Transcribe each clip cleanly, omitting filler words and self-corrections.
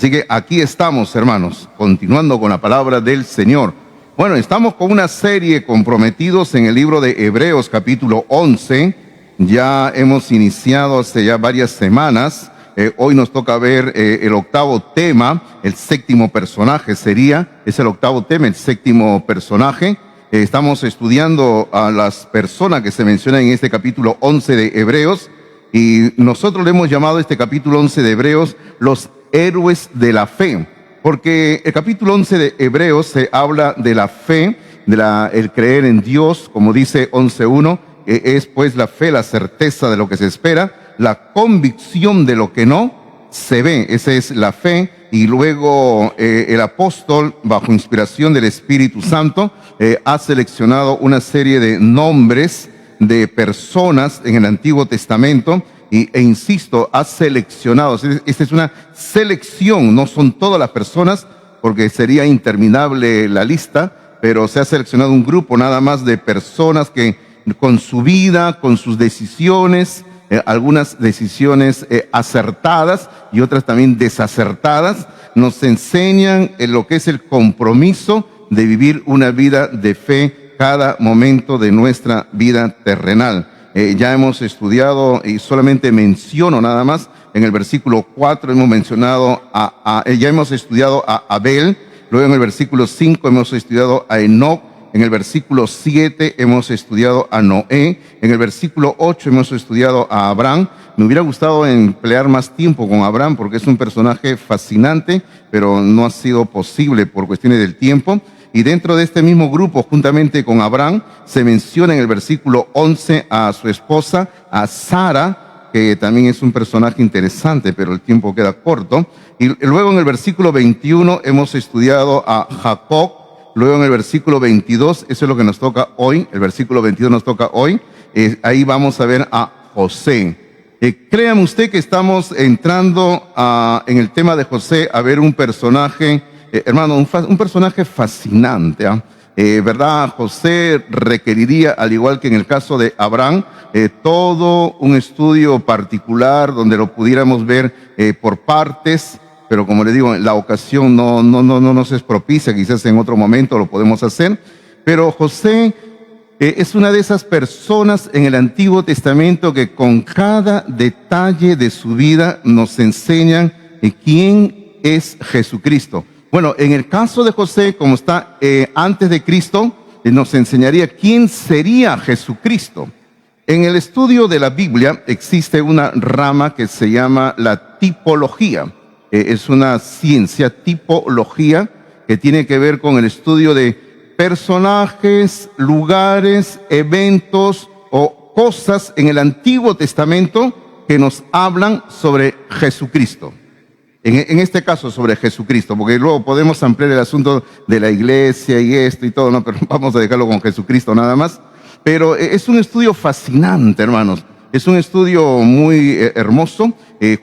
Así que aquí estamos, hermanos, continuando con la palabra del Señor. Bueno, estamos con una serie comprometidos en el libro de Hebreos capítulo 11. Ya hemos iniciado hace ya varias semanas. Hoy nos toca ver el octavo tema, el séptimo personaje es el octavo tema, el séptimo personaje. Estamos estudiando a las personas que se mencionan en este capítulo 11 de Hebreos, y nosotros le hemos llamado este capítulo 11 de Hebreos los héroes de la fe, porque el capítulo 11 de Hebreos se habla de la fe, el creer en Dios, como dice 11.1, es pues la fe, la certeza de lo que se espera, la convicción de lo que no se ve. Esa es la fe. Y luego el apóstol, bajo inspiración del Espíritu Santo, ha seleccionado una serie de nombres de personas en el Antiguo Testamento, e insisto, ha seleccionado. Esta es una selección, no son todas las personas, porque sería interminable la lista, pero se ha seleccionado un grupo nada más de personas que con su vida, con sus decisiones, algunas decisiones acertadas y otras también desacertadas, nos enseñan lo que es el compromiso de vivir una vida de fe cada momento de nuestra vida terrenal. Ya hemos estudiado, y solamente menciono nada más, en el versículo 4 hemos mencionado ya hemos estudiado a Abel, luego en el versículo 5 hemos estudiado a Enoc, en el versículo 7 hemos estudiado a Noé, en el versículo 8 hemos estudiado a Abraham. Me hubiera gustado emplear más tiempo con Abraham porque es un personaje fascinante, pero no ha sido posible por cuestiones del tiempo. Y dentro de este mismo grupo, juntamente con Abraham, se menciona en el versículo 11 a su esposa, a Sara, que también es un personaje interesante, pero el tiempo queda corto. Y luego en el versículo 21 hemos estudiado a Jacob. Luego en el versículo 22, eso es lo que nos toca hoy, el versículo 22 nos toca hoy, ahí vamos a ver a José. Créame usted que estamos entrando en el tema de José a ver un personaje, hermano, un personaje fascinante, ¿verdad? José requeriría, al igual que en el caso de Abraham, todo un estudio particular donde lo pudiéramos ver por partes. Pero como le digo, la ocasión no nos es propicia, quizás en otro momento lo podemos hacer. Pero José es una de esas personas en el Antiguo Testamento que con cada detalle de su vida nos enseñan quién es Jesucristo. Bueno, en el caso de José, como está antes de Cristo, nos enseñaría quién sería Jesucristo. En el estudio de la Biblia existe una rama que se llama la tipología. Es una ciencia, tipología, que tiene que ver con el estudio de personajes, lugares, eventos o cosas en el Antiguo Testamento que nos hablan sobre Jesucristo. En este caso sobre Jesucristo, porque luego podemos ampliar el asunto de la iglesia y esto y todo, ¿no? Pero vamos a dejarlo con Jesucristo nada más. Pero es un estudio fascinante, hermanos. Es un estudio muy hermoso.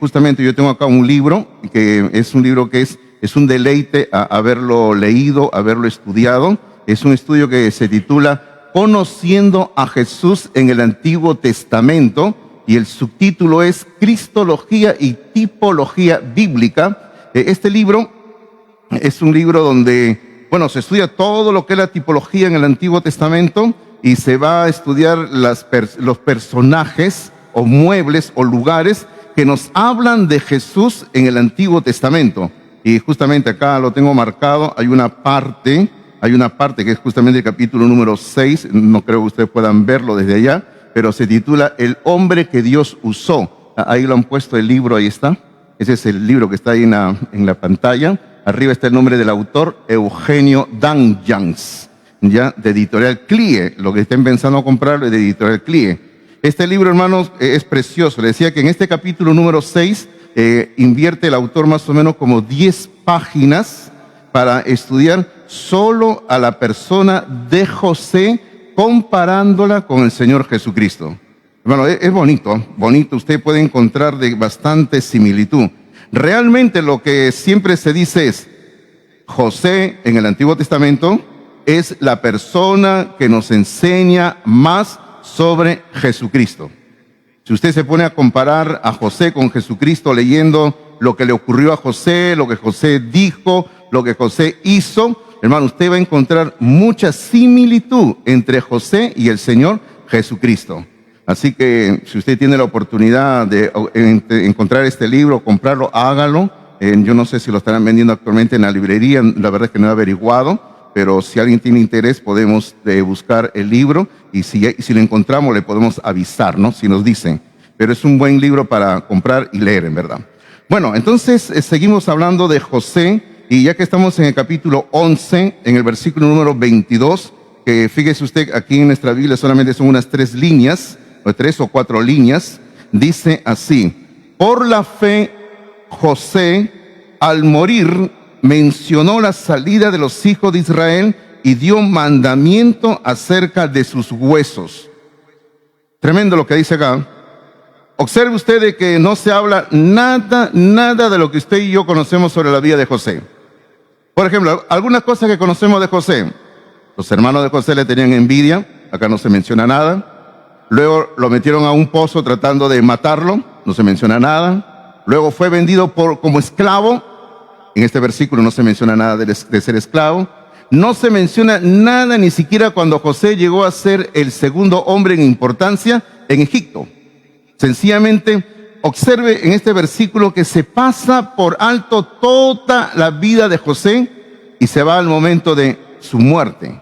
Justamente yo tengo acá un libro, que es un libro que es un deleite haberlo leído, haberlo estudiado. Es un estudio que se titula Conociendo a Jesús en el Antiguo Testamento, y el subtítulo es Cristología y Tipología Bíblica. Este libro es un libro donde, bueno, se estudia todo lo que es la tipología en el Antiguo Testamento, y se va a estudiar los personajes o muebles o lugares que nos hablan de Jesús en el Antiguo Testamento. Y justamente acá lo tengo marcado, hay una parte que es justamente el capítulo número 6, no creo que ustedes puedan verlo desde allá, pero se titula El hombre que Dios usó. Ahí lo han puesto el libro, ahí está. Ese es el libro que está ahí en la pantalla. Arriba está el nombre del autor, Eugenio D'Anjans, ya, de Editorial CLIE. Lo que estén pensando comprarlo es de Editorial CLIE. Este libro, hermanos, es precioso. Le decía que en este capítulo número 6 invierte el autor más o menos como 10 páginas para estudiar solo a la persona de José, comparándola con el Señor Jesucristo. Hermano, es bonito, bonito. Usted puede encontrar de bastante similitud. Realmente lo que siempre se dice es, José en el Antiguo Testamento es la persona que nos enseña más sobre Jesucristo. Si usted se pone a comparar a José con Jesucristo leyendo lo que le ocurrió a José, lo que José dijo, lo que José hizo, hermano, usted va a encontrar mucha similitud entre José y el Señor Jesucristo. Así que si usted tiene la oportunidad de encontrar este libro, comprarlo, hágalo. Yo no sé si lo estarán vendiendo actualmente en la librería, la verdad es que no he averiguado, pero si alguien tiene interés podemos buscar el libro y si lo encontramos le podemos avisar, ¿no? Si nos dicen. Pero es un buen libro para comprar y leer, en verdad. Bueno, entonces seguimos hablando de José y ya que estamos en el capítulo 11, en el versículo número 22, que fíjese usted aquí en nuestra Biblia solamente son unas 3 líneas, o 3 o 4 líneas, dice así: por la fe José al morir mencionó la salida de los hijos de Israel y dio mandamiento acerca de sus huesos. Tremendo lo que dice acá. Observe usted de que no se habla nada de lo que usted y yo conocemos sobre la vida de José. Por ejemplo, algunas cosas que conocemos de José. Los hermanos de José le tenían envidia, acá no se menciona nada. Luego lo metieron a un pozo tratando de matarlo, no se menciona nada. Luego fue vendido como esclavo. En este versículo no se menciona nada de ser esclavo. No se menciona nada ni siquiera cuando José llegó a ser el segundo hombre en importancia en Egipto. Sencillamente, observe en este versículo que se pasa por alto toda la vida de José y se va al momento de su muerte.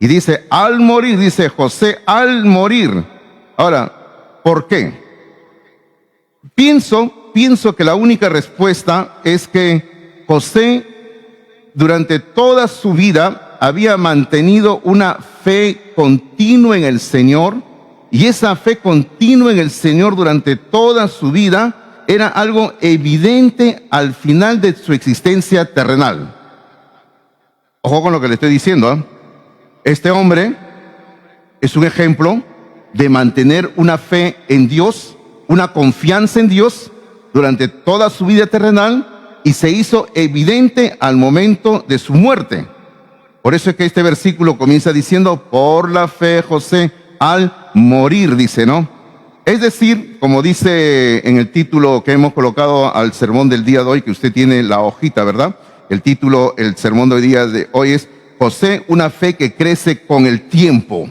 Y dice, al morir, dice José, al morir. Ahora, ¿por qué? Pienso que la única respuesta es que José, durante toda su vida, había mantenido una fe continua en el Señor. Y esa fe continua en el Señor durante toda su vida era algo evidente al final de su existencia terrenal. Ojo con lo que le estoy diciendo, ¿eh? Este hombre es un ejemplo de mantener una fe en Dios, una confianza en Dios durante toda su vida terrenal y se hizo evidente al momento de su muerte. Por eso es que este versículo comienza diciendo, por la fe José al morir, dice, ¿no? Es decir, como dice en el título que hemos colocado al sermón del día de hoy, que usted tiene la hojita, ¿verdad? El título, el sermón del día de hoy es José, una fe que crece con el tiempo.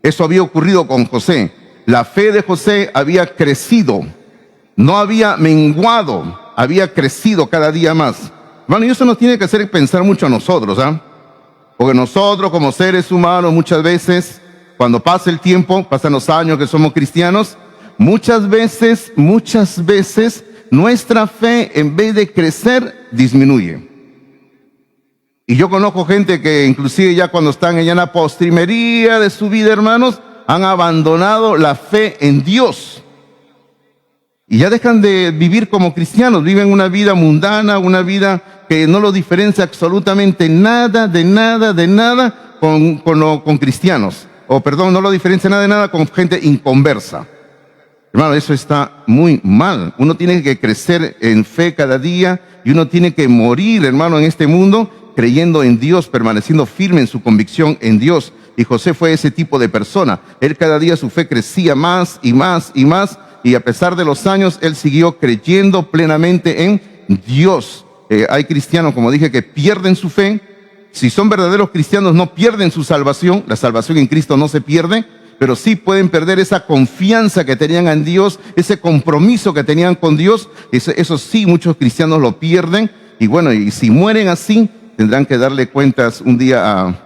Eso había ocurrido con José. La fe de José había crecido, no había menguado, había crecido cada día más. Bueno, y eso nos tiene que hacer pensar mucho a nosotros, ¿ah? Porque nosotros como seres humanos muchas veces, cuando pasa el tiempo, pasan los años que somos cristianos, muchas veces, nuestra fe en vez de crecer, disminuye. Y yo conozco gente que inclusive ya cuando están ya en la postrimería de su vida, hermanos, han abandonado la fe en Dios. Y ya dejan de vivir como cristianos, viven una vida mundana, una vida que no lo diferencia absolutamente nada con cristianos. No lo diferencia nada con gente inconversa. Hermano, eso está muy mal. Uno tiene que crecer en fe cada día y uno tiene que morir, hermano, en este mundo creyendo en Dios, permaneciendo firme en su convicción en Dios. Y José fue ese tipo de persona. Él cada día su fe crecía más y más y más, y a pesar de los años, él siguió creyendo plenamente en Dios. Hay cristianos, como dije, que pierden su fe. Si son verdaderos cristianos, no pierden su salvación. La salvación en Cristo no se pierde, pero sí pueden perder esa confianza que tenían en Dios, ese compromiso que tenían con Dios. Eso sí, muchos cristianos lo pierden. Y bueno, y si mueren así, tendrán que darle cuentas un día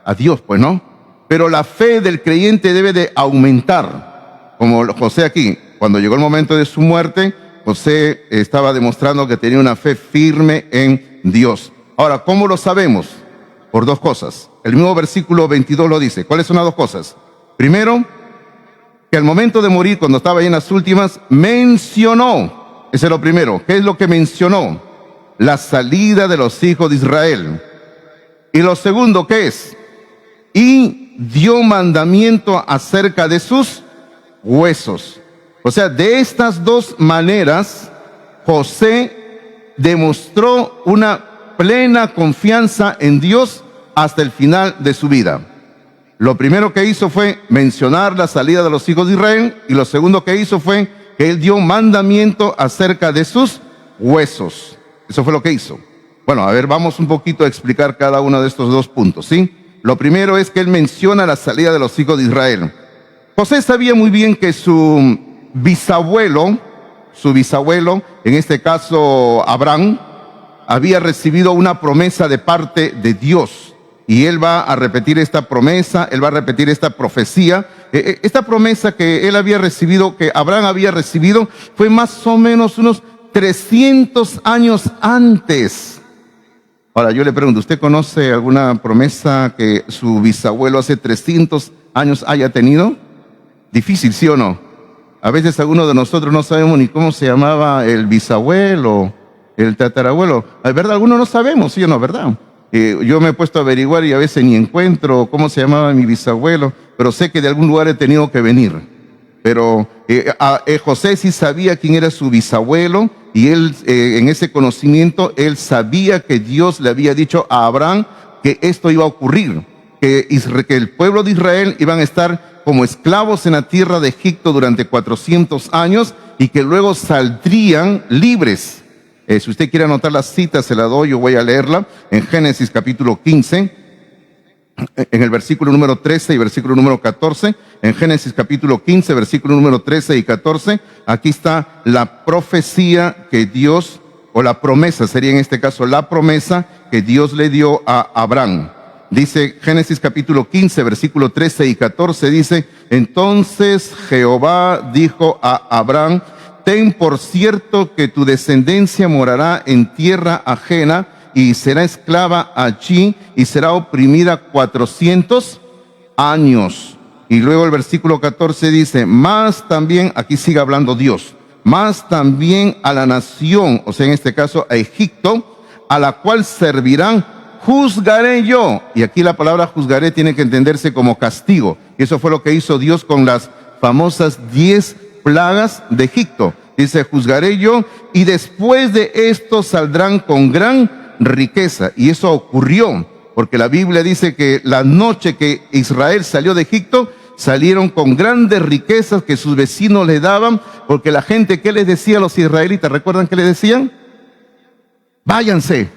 a Dios, pues, ¿no? Pero la fe del creyente debe de aumentar. Como José aquí, cuando llegó el momento de su muerte, José estaba demostrando que tenía una fe firme en Dios. Ahora, ¿cómo lo sabemos? Por 2 cosas. El mismo versículo 22 lo dice. ¿Cuáles son las 2 cosas? Primero, que al momento de morir, cuando estaba ya en las últimas, mencionó. Ese es lo primero. ¿Qué es lo que mencionó? La salida de los hijos de Israel. Y lo segundo, ¿qué es? Y dio mandamiento acerca de sus huesos. O sea, de estas 2 maneras, José demostró una plena confianza en Dios hasta el final de su vida. Lo primero que hizo fue mencionar la salida de los hijos de Israel, y lo segundo que hizo fue que él dio mandamiento acerca de sus huesos. Eso fue lo que hizo. Bueno, a ver, vamos un poquito a explicar cada uno de estos dos puntos, ¿sí? Lo primero es que él menciona la salida de los hijos de Israel. José sabía muy bien que su bisabuelo, en este caso Abraham, había recibido una promesa de parte de Dios. Y él va a repetir esta promesa, él va a repetir esta profecía. Esta promesa que él había recibido, que Abraham había recibido, fue más o menos unos 300 años antes. Ahora, yo le pregunto, ¿usted conoce alguna promesa que su bisabuelo hace 300 años haya tenido? Difícil, ¿sí o no? A veces algunos de nosotros no sabemos ni cómo se llamaba el bisabuelo, el tatarabuelo. ¿Verdad? Algunos no sabemos, ¿sí o no? ¿Verdad? Yo me he puesto a averiguar y a veces ni encuentro cómo se llamaba mi bisabuelo, pero sé que de algún lugar he tenido que venir. Pero José sí sabía quién era su bisabuelo y él, en ese conocimiento, él sabía que Dios le había dicho a Abraham que esto iba a ocurrir, que el pueblo de Israel iban a estar como esclavos en la tierra de Egipto durante 400 años y que luego saldrían libres. Si usted quiere anotar la cita, se la doy, yo voy a leerla en Génesis capítulo 15, en el versículo número 13 y versículo número 14, en Génesis capítulo 15, versículo número 13 y 14, aquí está la profecía que Dios, o la promesa, sería en este caso la promesa que Dios le dio a Abraham. Dice Génesis capítulo 15, versículo 13 y 14, dice, entonces Jehová dijo a Abraham, ten por cierto que tu descendencia morará en tierra ajena y será esclava allí y será oprimida 400 años. Y luego el versículo 14 dice, más también, aquí sigue hablando Dios, más también a la nación, o sea, en este caso a Egipto, a la cual servirán, juzgaré yo. Y aquí la palabra juzgaré tiene que entenderse como castigo. Y eso fue lo que hizo Dios con las famosas 10 plagas de Egipto. Dice, juzgaré yo, y después de esto saldrán con gran riqueza. Y eso ocurrió, porque la Biblia dice que la noche que Israel salió de Egipto, salieron con grandes riquezas que sus vecinos le daban, porque la gente, ¿qué les decía a los israelitas? ¿Recuerdan qué les decían? Váyanse,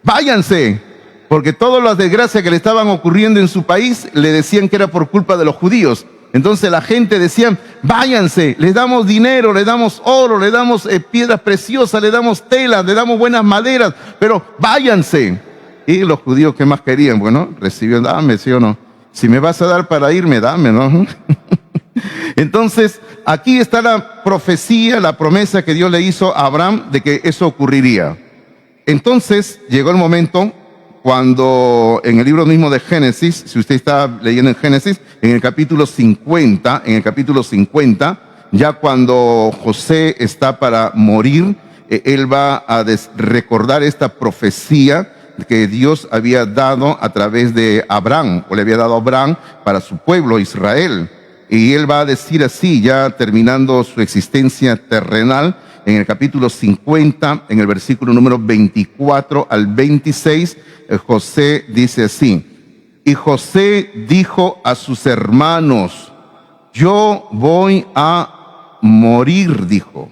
váyanse, porque todas las desgracias que le estaban ocurriendo en su país, le decían que era por culpa de los judíos. Entonces la gente decía, váyanse, les damos dinero, les damos oro, les damos piedras preciosas, les damos telas, les damos buenas maderas, pero váyanse. Y los judíos, ¿qué más querían? Bueno, recibieron, dame, ¿sí o no? Si me vas a dar para irme, dame, ¿no? Entonces, aquí está la profecía, la promesa que Dios le hizo a Abraham de que eso ocurriría. Entonces, llegó el momento cuando en el libro mismo de Génesis, si usted está leyendo en Génesis, en el capítulo 50, ya cuando José está para morir, él va a recordar esta profecía que Dios había dado a través de Abraham, o le había dado a Abraham para su pueblo Israel. Y él va a decir así, ya terminando su existencia terrenal, en el capítulo 50, en el versículo número 24 al 26, José dice así, y José dijo a sus hermanos, yo voy a morir, dijo,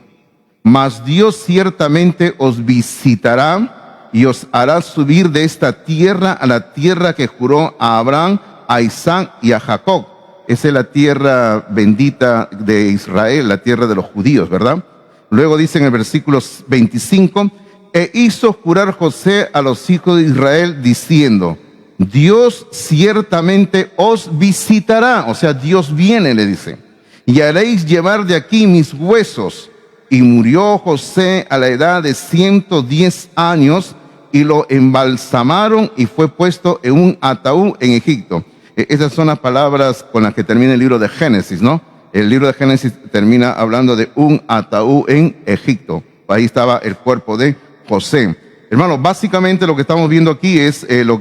mas Dios ciertamente os visitará y os hará subir de esta tierra a la tierra que juró a Abraham, a Isaac y a Jacob. Esa es la tierra bendita de Israel, la tierra de los judíos, ¿verdad? Luego dice en el versículo 25, e hizo jurar José a los hijos de Israel diciendo, Dios ciertamente os visitará, o sea, Dios viene, le dice, y haréis llevar de aquí mis huesos. Y murió José a la edad de 110 años y lo embalsamaron y fue puesto en un ataúd en Egipto. Esas son las palabras con las que termina el libro de Génesis, ¿no? El libro de Génesis termina hablando de un ataúd en Egipto. Ahí estaba el cuerpo de José. Hermanos, básicamente lo que estamos viendo aquí es lo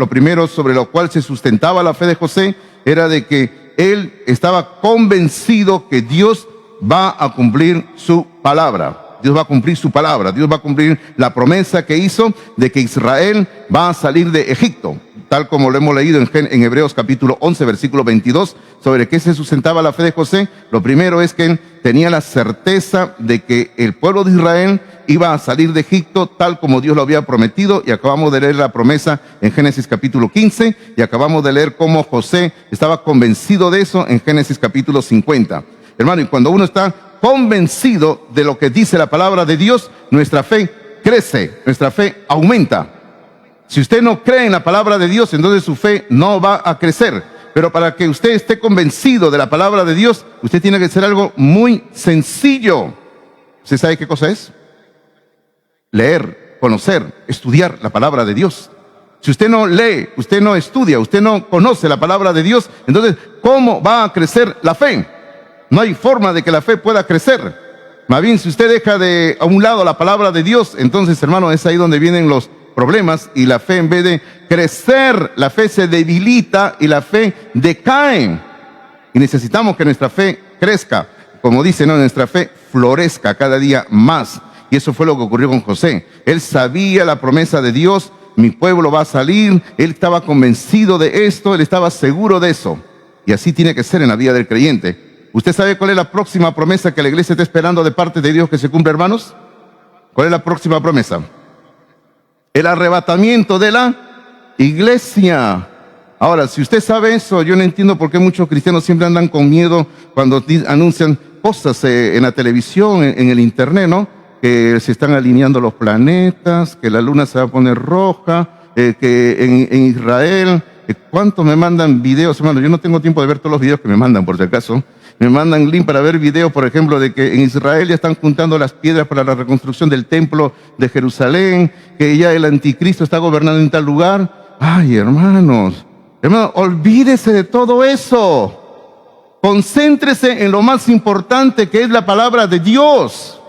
primero sobre lo cual se sustentaba la fe de José era de que él estaba convencido que Dios va a cumplir su palabra. Dios va a cumplir su palabra. Dios va a cumplir la promesa que hizo de que Israel va a salir de Egipto. tal como lo hemos leído en Hebreos capítulo 11, versículo 22, sobre qué se sustentaba la fe de José. Lo primero es que él tenía la certeza de que el pueblo de Israel iba a salir de Egipto tal como Dios lo había prometido, y acabamos de leer la promesa en Génesis capítulo 15, y acabamos de leer cómo José estaba convencido de eso en Génesis capítulo 50. Hermano, y cuando uno está convencido de lo que dice la palabra de Dios, nuestra fe crece, nuestra fe aumenta. Si usted no cree en la palabra de Dios, entonces su fe no va a crecer. Pero para que usted esté convencido de la palabra de Dios, usted tiene que hacer algo muy sencillo. ¿Usted sabe qué cosa es? Leer, conocer, estudiar la palabra de Dios. Si usted no lee, usted no estudia, usted no conoce la palabra de Dios, entonces, ¿cómo va a crecer la fe? No hay forma de que la fe pueda crecer. Más bien, si usted deja a un lado la palabra de Dios, entonces, hermano, es ahí donde vienen los problemas, y la fe, en vez de crecer, la fe se debilita y la fe decae. Y necesitamos que nuestra fe crezca, como dice, ¿no? Nuestra fe florezca cada día más. Y eso fue lo que ocurrió con José. Él sabía la promesa de Dios: mi pueblo va a salir. Él estaba convencido de esto, él estaba seguro de eso. Y así tiene que ser en la vida del creyente. ¿Usted sabe cuál es la próxima promesa que la iglesia está esperando de parte de Dios que se cumpla, hermanos? ¿Cuál es la próxima promesa? El arrebatamiento de la iglesia. Ahora, si usted sabe eso, yo no entiendo por qué muchos cristianos siempre andan con miedo cuando anuncian cosas en la televisión, en el internet, ¿no? Que se están alineando los planetas, que la luna se va a poner roja, que en Israel, ¿cuánto me mandan videos, hermano? Yo no tengo tiempo de ver todos los videos que me mandan, por si acaso. Me mandan link para ver videos, por ejemplo, de que en Israel ya están juntando las piedras para la reconstrucción del templo de Jerusalén, que ya el anticristo está gobernando en tal lugar. Ay, hermanos, olvídese de todo eso. Concéntrese en lo más importante, que es la palabra de Dios.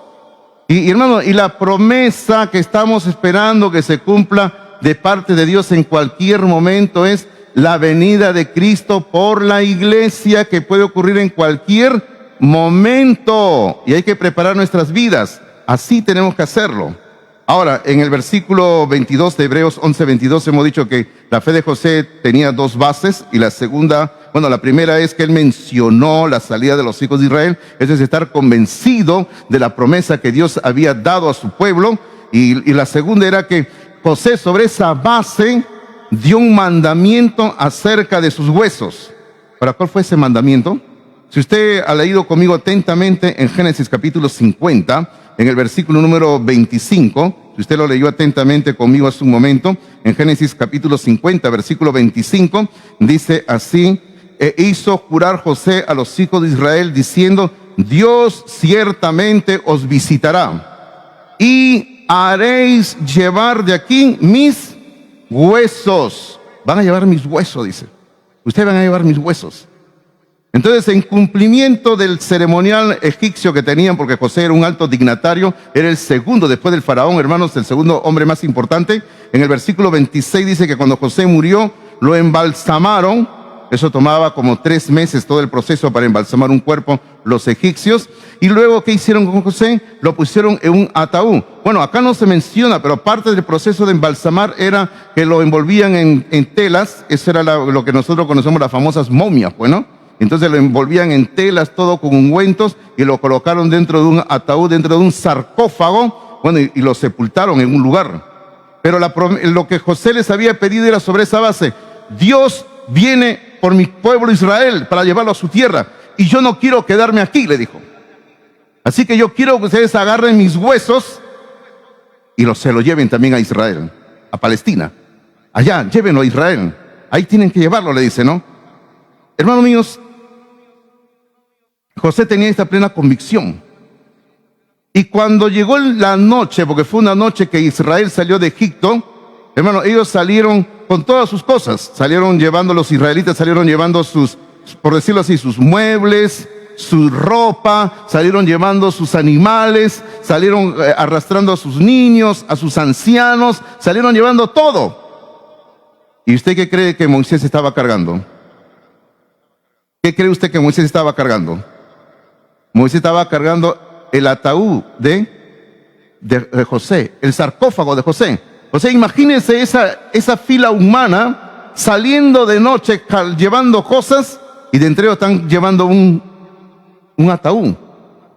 Y hermano, y la promesa que estamos esperando que se cumpla de parte de Dios en cualquier momento es la venida de Cristo por la iglesia, que puede ocurrir en cualquier momento, y hay que preparar nuestras vidas. Así tenemos que hacerlo. Ahora, en el versículo 22 de Hebreos 11:22 hemos dicho que la fe de José tenía dos bases, y la primera es que él mencionó la salida de los hijos de Israel. Eso es estar convencido de la promesa que Dios había dado a su pueblo, y la segunda era que José, sobre esa base, dio un mandamiento acerca de sus huesos. ¿Para cuál fue ese mandamiento? Si usted ha leído conmigo atentamente en Génesis capítulo 50, en el versículo número 25, si usted lo leyó atentamente conmigo hace un momento, en Génesis capítulo 50, versículo 25, dice así: e hizo jurar José a los hijos de Israel, diciendo: Dios ciertamente os visitará, y haréis llevar de aquí mis huesos. Van a llevar mis huesos, dice. Ustedes van a llevar mis huesos. Entonces, en cumplimiento del ceremonial egipcio que tenían, porque José era un alto dignatario, era el segundo después del faraón, hermanos, el segundo hombre más importante. En el versículo 26 dice que cuando José murió, lo embalsamaron. Eso tomaba como 3 meses todo el proceso para embalsamar un cuerpo, los egipcios. Y luego, ¿qué hicieron con José? Lo pusieron en un ataúd. Bueno, acá no se menciona, pero parte del proceso de embalsamar era que lo envolvían en telas. Eso era lo que nosotros conocemos, las famosas momias, pues, ¿no? Entonces lo envolvían en telas, todo con ungüentos, y lo colocaron dentro de un ataúd, dentro de un sarcófago, bueno, y lo sepultaron en un lugar. Pero lo que José les había pedido era sobre esa base: Dios viene por mi pueblo Israel para llevarlo a su tierra, y yo no quiero quedarme aquí, le dijo. Así que yo quiero que ustedes agarren mis huesos y se los lleven también a Israel, a Palestina. Allá, llévenlo a Israel. Ahí tienen que llevarlo, le dice, ¿no? Hermanos míos, José tenía esta plena convicción. Y cuando llegó la noche, porque fue una noche que Israel salió de Egipto, hermano, ellos salieron con todas sus cosas. Salieron llevando, los israelitas salieron llevando sus, por decirlo así, sus muebles, su ropa, salieron llevando sus animales, salieron arrastrando a sus niños, a sus ancianos, salieron llevando todo. ¿Y usted qué cree que Moisés estaba cargando? ¿Qué cree usted que Moisés estaba cargando? Moisés estaba cargando el ataúd de José, el sarcófago de José. O sea, imagínense esa fila humana saliendo de noche llevando cosas y de entre ellos están llevando un ataúd,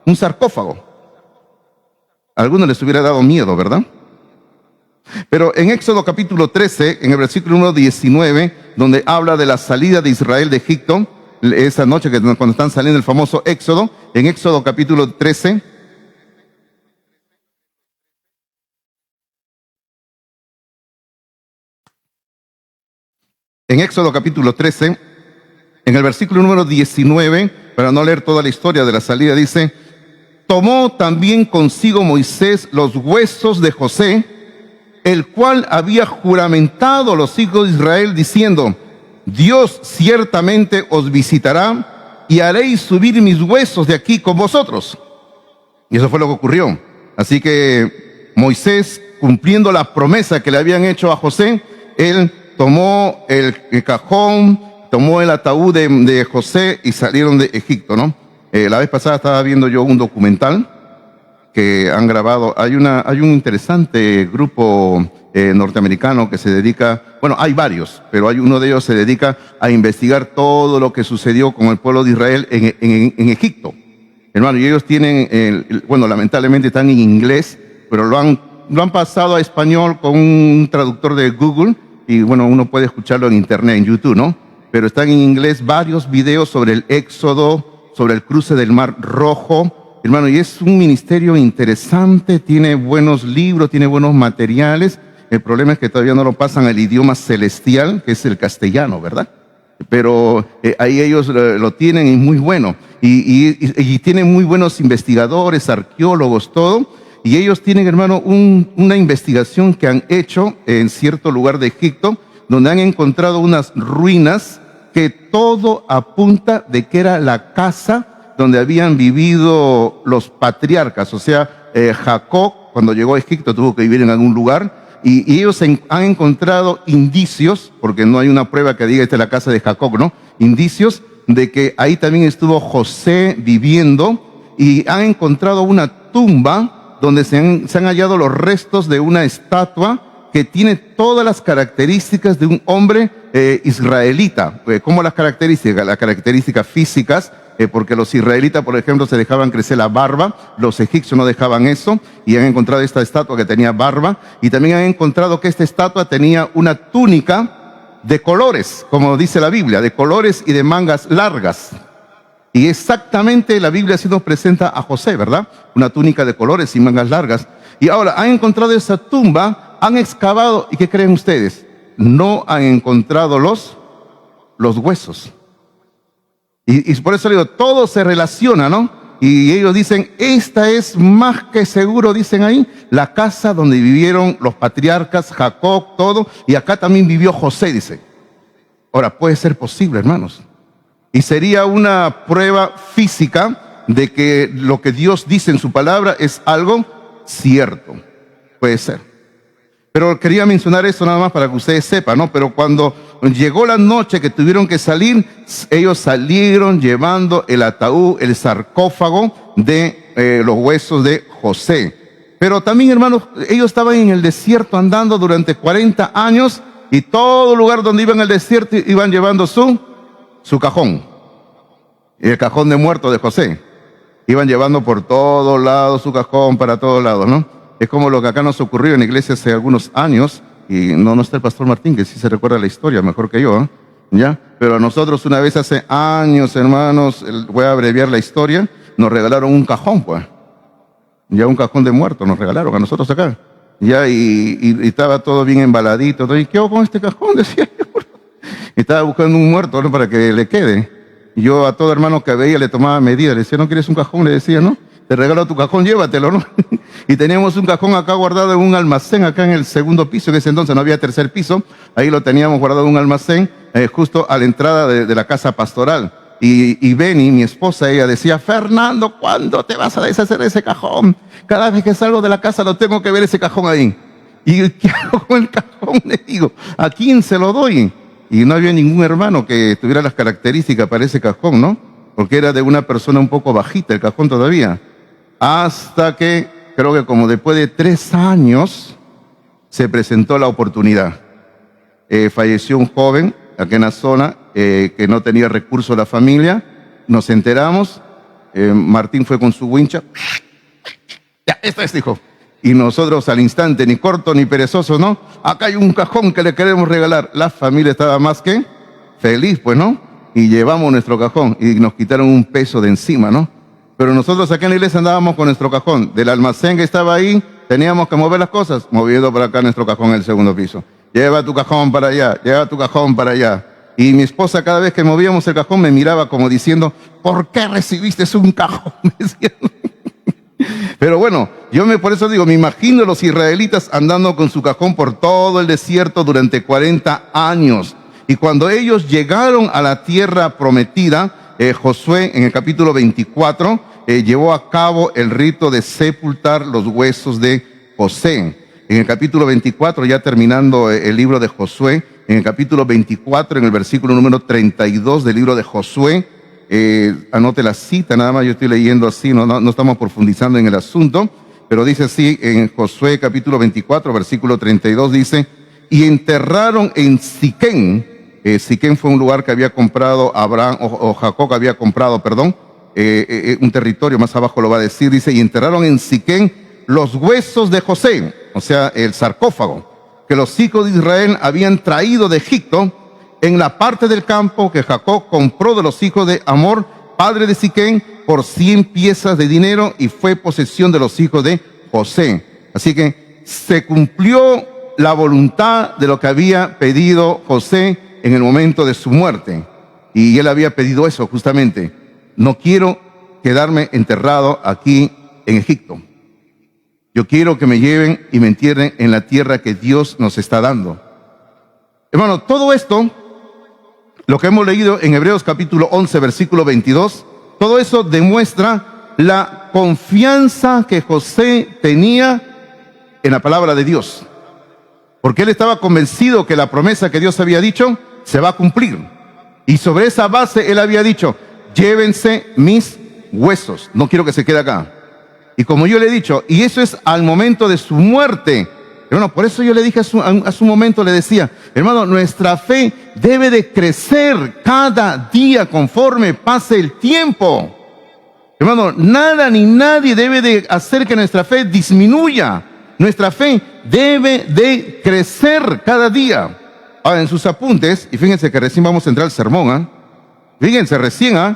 un sarcófago. A algunos les hubiera dado miedo, ¿verdad? Pero en Éxodo capítulo 13, en el versículo 1:19, donde habla de la salida de Israel de Egipto, esa noche cuando están saliendo el famoso Éxodo, en Éxodo capítulo 13, en Éxodo capítulo 13, en el versículo número 19, para no leer toda la historia de la salida, dice: tomó también consigo Moisés los huesos de José, el cual había juramentado a los hijos de Israel, diciendo: Dios ciertamente os visitará y haréis subir mis huesos de aquí con vosotros. Y eso fue lo que ocurrió. Así que Moisés, cumpliendo la promesa que le habían hecho a José, él tomó el cajón, tomó el ataúd de José y salieron de Egipto, ¿no? La vez pasada estaba viendo yo un documental que han grabado. Hay un interesante grupo norteamericano que se dedica, bueno, hay varios, pero hay uno de ellos se dedica a investigar todo lo que sucedió con el pueblo de Israel en Egipto. Hermano, y ellos tienen, bueno, lamentablemente están en inglés, pero lo han pasado a español con un traductor de Google, y bueno, uno puede escucharlo en internet, en YouTube, ¿no? Pero están en inglés varios videos sobre el Éxodo, sobre el cruce del Mar Rojo. Hermano, y es un ministerio interesante, tiene buenos libros, tiene buenos materiales. El problema es que todavía no lo pasan al idioma celestial, que es el castellano, ¿verdad? Pero ahí ellos lo tienen y muy bueno. Y tienen muy buenos investigadores, arqueólogos, todo. Y ellos tienen, hermano, una investigación que han hecho en cierto lugar de Egipto, donde han encontrado unas ruinas que todo apunta de que era la casa donde habían vivido los patriarcas. O sea, Jacob, cuando llegó a Egipto, tuvo que vivir en algún lugar. Y ellos han encontrado indicios, porque no hay una prueba que diga esta es la casa de Jacob, ¿no? Indicios de que ahí también estuvo José viviendo, y han encontrado una tumba donde se han hallado los restos de una estatua que tiene todas las características de un hombre israelita. ¿Cómo las características? Las características físicas, porque los israelitas, por ejemplo, se dejaban crecer la barba, los egipcios no dejaban eso, y han encontrado esta estatua que tenía barba, y también han encontrado que esta estatua tenía una túnica de colores, como dice la Biblia, de colores y de mangas largas. Y exactamente la Biblia así nos presenta a José, ¿verdad? Una túnica de colores y mangas largas. Y ahora han encontrado esa tumba, han excavado, ¿y qué creen ustedes? No han encontrado los huesos. Y por eso digo, todo se relaciona, ¿no? Y ellos dicen, esta es más que seguro, dicen ahí, la casa donde vivieron los patriarcas, Jacob, todo, y acá también vivió José, dice. Ahora, puede ser posible, hermanos. Y sería una prueba física de que lo que Dios dice en su palabra es algo cierto. Puede ser. Pero quería mencionar eso nada más para que ustedes sepan, ¿no? Pero cuando llegó la noche que tuvieron que salir, ellos salieron llevando el ataúd, el sarcófago de los huesos de José. Pero también, hermanos, ellos estaban en el desierto andando durante 40 años y todo lugar donde iban al desierto iban llevando su cajón, el cajón de muerto de José. Iban llevando por todos lados su cajón, para todos lados, ¿no? Es como lo que acá nos ocurrió en la iglesia hace algunos años, y no está el pastor Martín, que sí se recuerda la historia mejor que yo, ¿eh? ¿Ya? Pero a nosotros una vez hace años, hermanos, voy a abreviar la historia, nos regalaron un cajón, pues. Ya un cajón de muerto nos regalaron a nosotros acá. Ya, y estaba todo bien embaladito. ¿Y qué hago con este cajón? Decía yo. Estaba buscando un muerto, ¿no? Para que le quede. Y yo a todo hermano que veía le tomaba medidas. Le decía, ¿no quieres un cajón? Le decía, ¿no? Te regalo tu cajón, llévatelo, ¿no? Y teníamos un cajón acá guardado en un almacén, acá en el segundo piso. En ese entonces no había tercer piso. Ahí lo teníamos guardado en un almacén, justo a la entrada de la casa pastoral. Y Beni, mi esposa, ella decía, Fernando, ¿cuándo te vas a deshacer de ese cajón? Cada vez que salgo de la casa lo tengo que ver ese cajón ahí. ¿Y qué hago con el cajón? Le digo, ¿a quién se lo doy? Y no había ningún hermano que tuviera las características para ese cajón, ¿no? Porque era de una persona un poco bajita el cajón todavía. Hasta que, creo que como después de 3 años, se presentó la oportunidad. falleció un joven aquí en la zona que no tenía recursos la familia. Nos enteramos, Martín fue con su wincha. Ya, esto es, dijo. Y nosotros al instante, ni corto ni perezoso, ¿no? Acá hay un cajón que le queremos regalar. La familia estaba más que feliz, pues, ¿no? Y llevamos nuestro cajón y nos quitaron un peso de encima, ¿no? Pero nosotros acá en la iglesia andábamos con nuestro cajón. Del almacén que estaba ahí, teníamos que mover las cosas, moviendo para acá nuestro cajón en el segundo piso. Lleva tu cajón para allá, lleva tu cajón para allá. Y mi esposa cada vez que movíamos el cajón me miraba como diciendo, ¿por qué recibiste un cajón? Me decía. Pero bueno, por eso digo, me imagino a los israelitas andando con su cajón por todo el desierto durante 40 años. Y cuando ellos llegaron a la tierra prometida, Josué en el capítulo 24 llevó a cabo el rito de sepultar los huesos de José. En el capítulo 24, ya terminando el libro de Josué, en el capítulo 24, en el versículo número 32 del libro de Josué, anote la cita, nada más yo estoy leyendo así, no estamos profundizando en el asunto, pero dice así en Josué capítulo 24, versículo 32, dice, y enterraron en Siquén. Siquén fue un lugar que había comprado Abraham, o Jacob había comprado, perdón, un territorio, más abajo lo va a decir, dice, y enterraron en Siquén los huesos de José, o sea, el sarcófago, que los hijos de Israel habían traído de Egipto, en la parte del campo que Jacob compró de los hijos de Amor, padre de Siquén, por 100 piezas de dinero, y fue posesión de los hijos de José. Así que se cumplió la voluntad de lo que había pedido José en el momento de su muerte. Y él había pedido eso justamente. No quiero quedarme enterrado aquí en Egipto. Yo quiero que me lleven y me entierren en la tierra que Dios nos está dando. Hermano, todo esto, lo que hemos leído en Hebreos capítulo 11, versículo 22, todo eso demuestra la confianza que José tenía en la palabra de Dios. Porque él estaba convencido que la promesa que Dios había dicho se va a cumplir. Y sobre esa base él había dicho, llévense mis huesos, no quiero que se quede acá. Y como yo le he dicho, y eso es al momento de su muerte. Hermano, por eso yo le dije a su momento, le decía, hermano, nuestra fe debe de crecer cada día conforme pase el tiempo. Hermano, nada ni nadie debe de hacer que nuestra fe disminuya. Nuestra fe debe de crecer cada día. Ahora, en sus apuntes, y fíjense que recién vamos a entrar al sermón, fíjense, recién,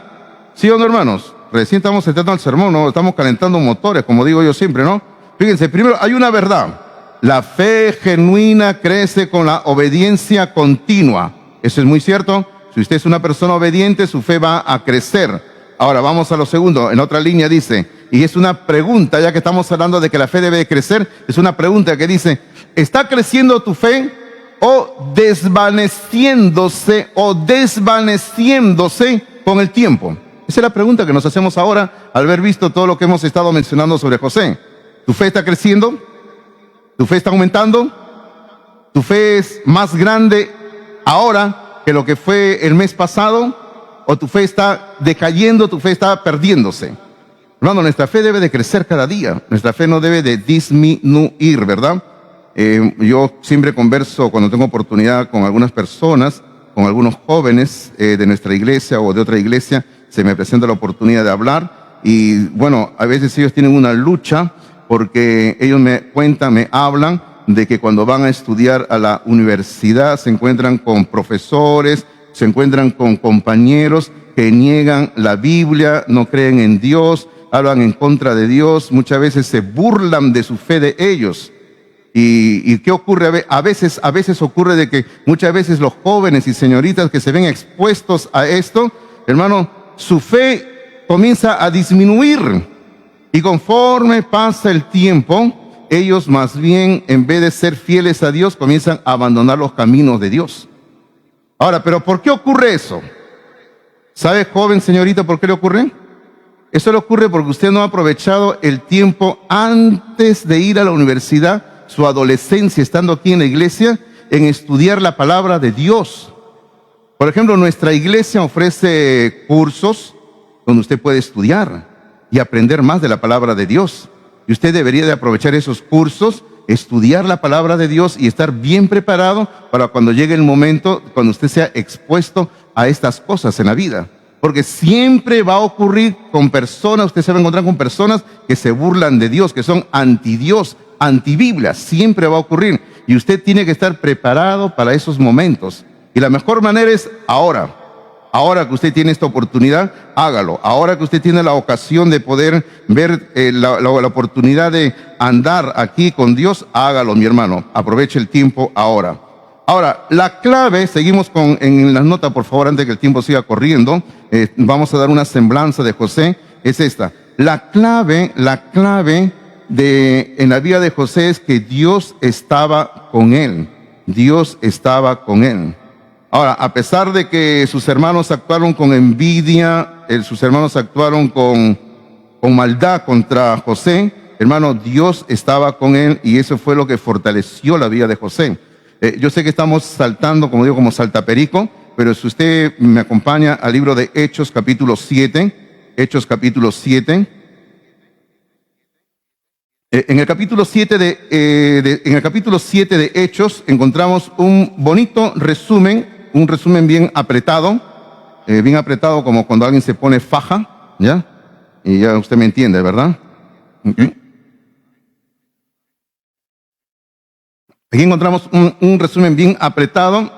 ¿sí o no, hermanos? Recién estamos entrando al sermón, ¿no? Estamos calentando motores, como digo yo siempre, ¿no? Fíjense, primero hay una verdad. La fe genuina crece con la obediencia continua. Eso es muy cierto. Si usted es una persona obediente, su fe va a crecer. Ahora, vamos a lo segundo. En otra línea dice, y es una pregunta, ya que estamos hablando de que la fe debe de crecer, es una pregunta que dice, ¿está creciendo tu fe o desvaneciéndose con el tiempo? Esa es la pregunta que nos hacemos ahora al haber visto todo lo que hemos estado mencionando sobre José. ¿Tu fe está creciendo? ¿Tu fe está aumentando? ¿Tu fe es más grande ahora que lo que fue el mes pasado? ¿O tu fe está decayendo, tu fe está perdiéndose? Hermano, nuestra fe debe de crecer cada día. Nuestra fe no debe de disminuir, ¿verdad? Yo siempre converso cuando tengo oportunidad con algunas personas, con algunos jóvenes de nuestra iglesia o de otra iglesia, se me presenta la oportunidad de hablar y bueno, a veces ellos tienen una lucha porque ellos me cuentan, me hablan de que cuando van a estudiar a la universidad se encuentran con profesores, se encuentran con compañeros que niegan la Biblia, no creen en Dios, hablan en contra de Dios, muchas veces se burlan de su fe de ellos. ¿Y qué ocurre? A veces ocurre de que muchas veces los jóvenes y señoritas que se ven expuestos a esto, hermano, su fe comienza a disminuir. Y conforme pasa el tiempo, ellos más bien, en vez de ser fieles a Dios, comienzan a abandonar los caminos de Dios. Ahora, ¿pero por qué ocurre eso? ¿Sabe, joven, señorita, por qué le ocurre? Eso le ocurre porque usted no ha aprovechado el tiempo antes de ir a la universidad, su adolescencia, estando aquí en la iglesia, en estudiar la palabra de Dios. Por ejemplo, nuestra iglesia ofrece cursos donde usted puede estudiar y aprender más de la palabra de Dios. Y usted debería de aprovechar esos cursos estudiar la palabra de Dios y estar bien preparado para cuando llegue el momento, cuando usted sea expuesto a estas cosas en la vida. Porque siempre va a ocurrir con personas, usted se va a encontrar con personas que se burlan de Dios, que son anti-Dios, anti-Biblia, siempre va a ocurrir. Y usted tiene que estar preparado para esos momentos. Y la mejor manera es ahora. Ahora que usted tiene esta oportunidad, hágalo. Ahora que usted tiene la ocasión de poder ver la oportunidad de andar aquí con Dios, hágalo, mi hermano. Aproveche el tiempo ahora. Ahora, la clave, seguimos en las notas, por favor, antes que el tiempo siga corriendo. Vamos a dar una semblanza de José. Es esta. La clave en la vida de José es que Dios estaba con él. Dios estaba con él. Ahora, a pesar de que sus hermanos actuaron con envidia, sus hermanos actuaron con maldad contra José, hermano, Dios estaba con él y eso fue lo que fortaleció la vida de José. Yo sé que estamos saltando, como digo, como saltaperico, pero si usted me acompaña al libro de Hechos capítulo 7, Hechos capítulo 7, en el capítulo 7 de Hechos encontramos un bonito resumen, un resumen bien apretado como cuando alguien se pone faja, ¿ya? Y ya usted me entiende, ¿verdad? Okay. Aquí encontramos un resumen bien apretado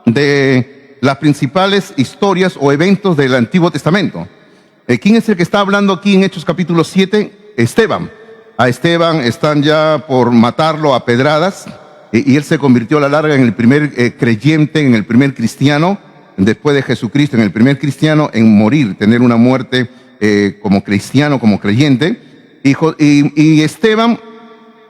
de las principales historias o eventos del Antiguo Testamento. ¿Quién es el que está hablando aquí en Hechos capítulo 7? Esteban. A Esteban están ya por matarlo a pedradas y él se convirtió a la larga en el primer creyente, en el primer cristiano, después de Jesucristo, en el primer cristiano en morir, tener una muerte como cristiano, como creyente. Y Esteban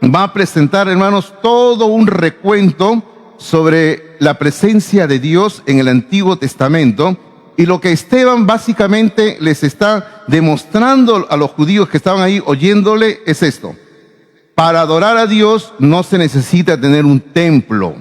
va a presentar, hermanos, todo un recuento sobre la presencia de Dios en el Antiguo Testamento. Y lo que Esteban básicamente les está demostrando a los judíos que estaban ahí oyéndole es esto. Para adorar a Dios no se necesita tener un templo.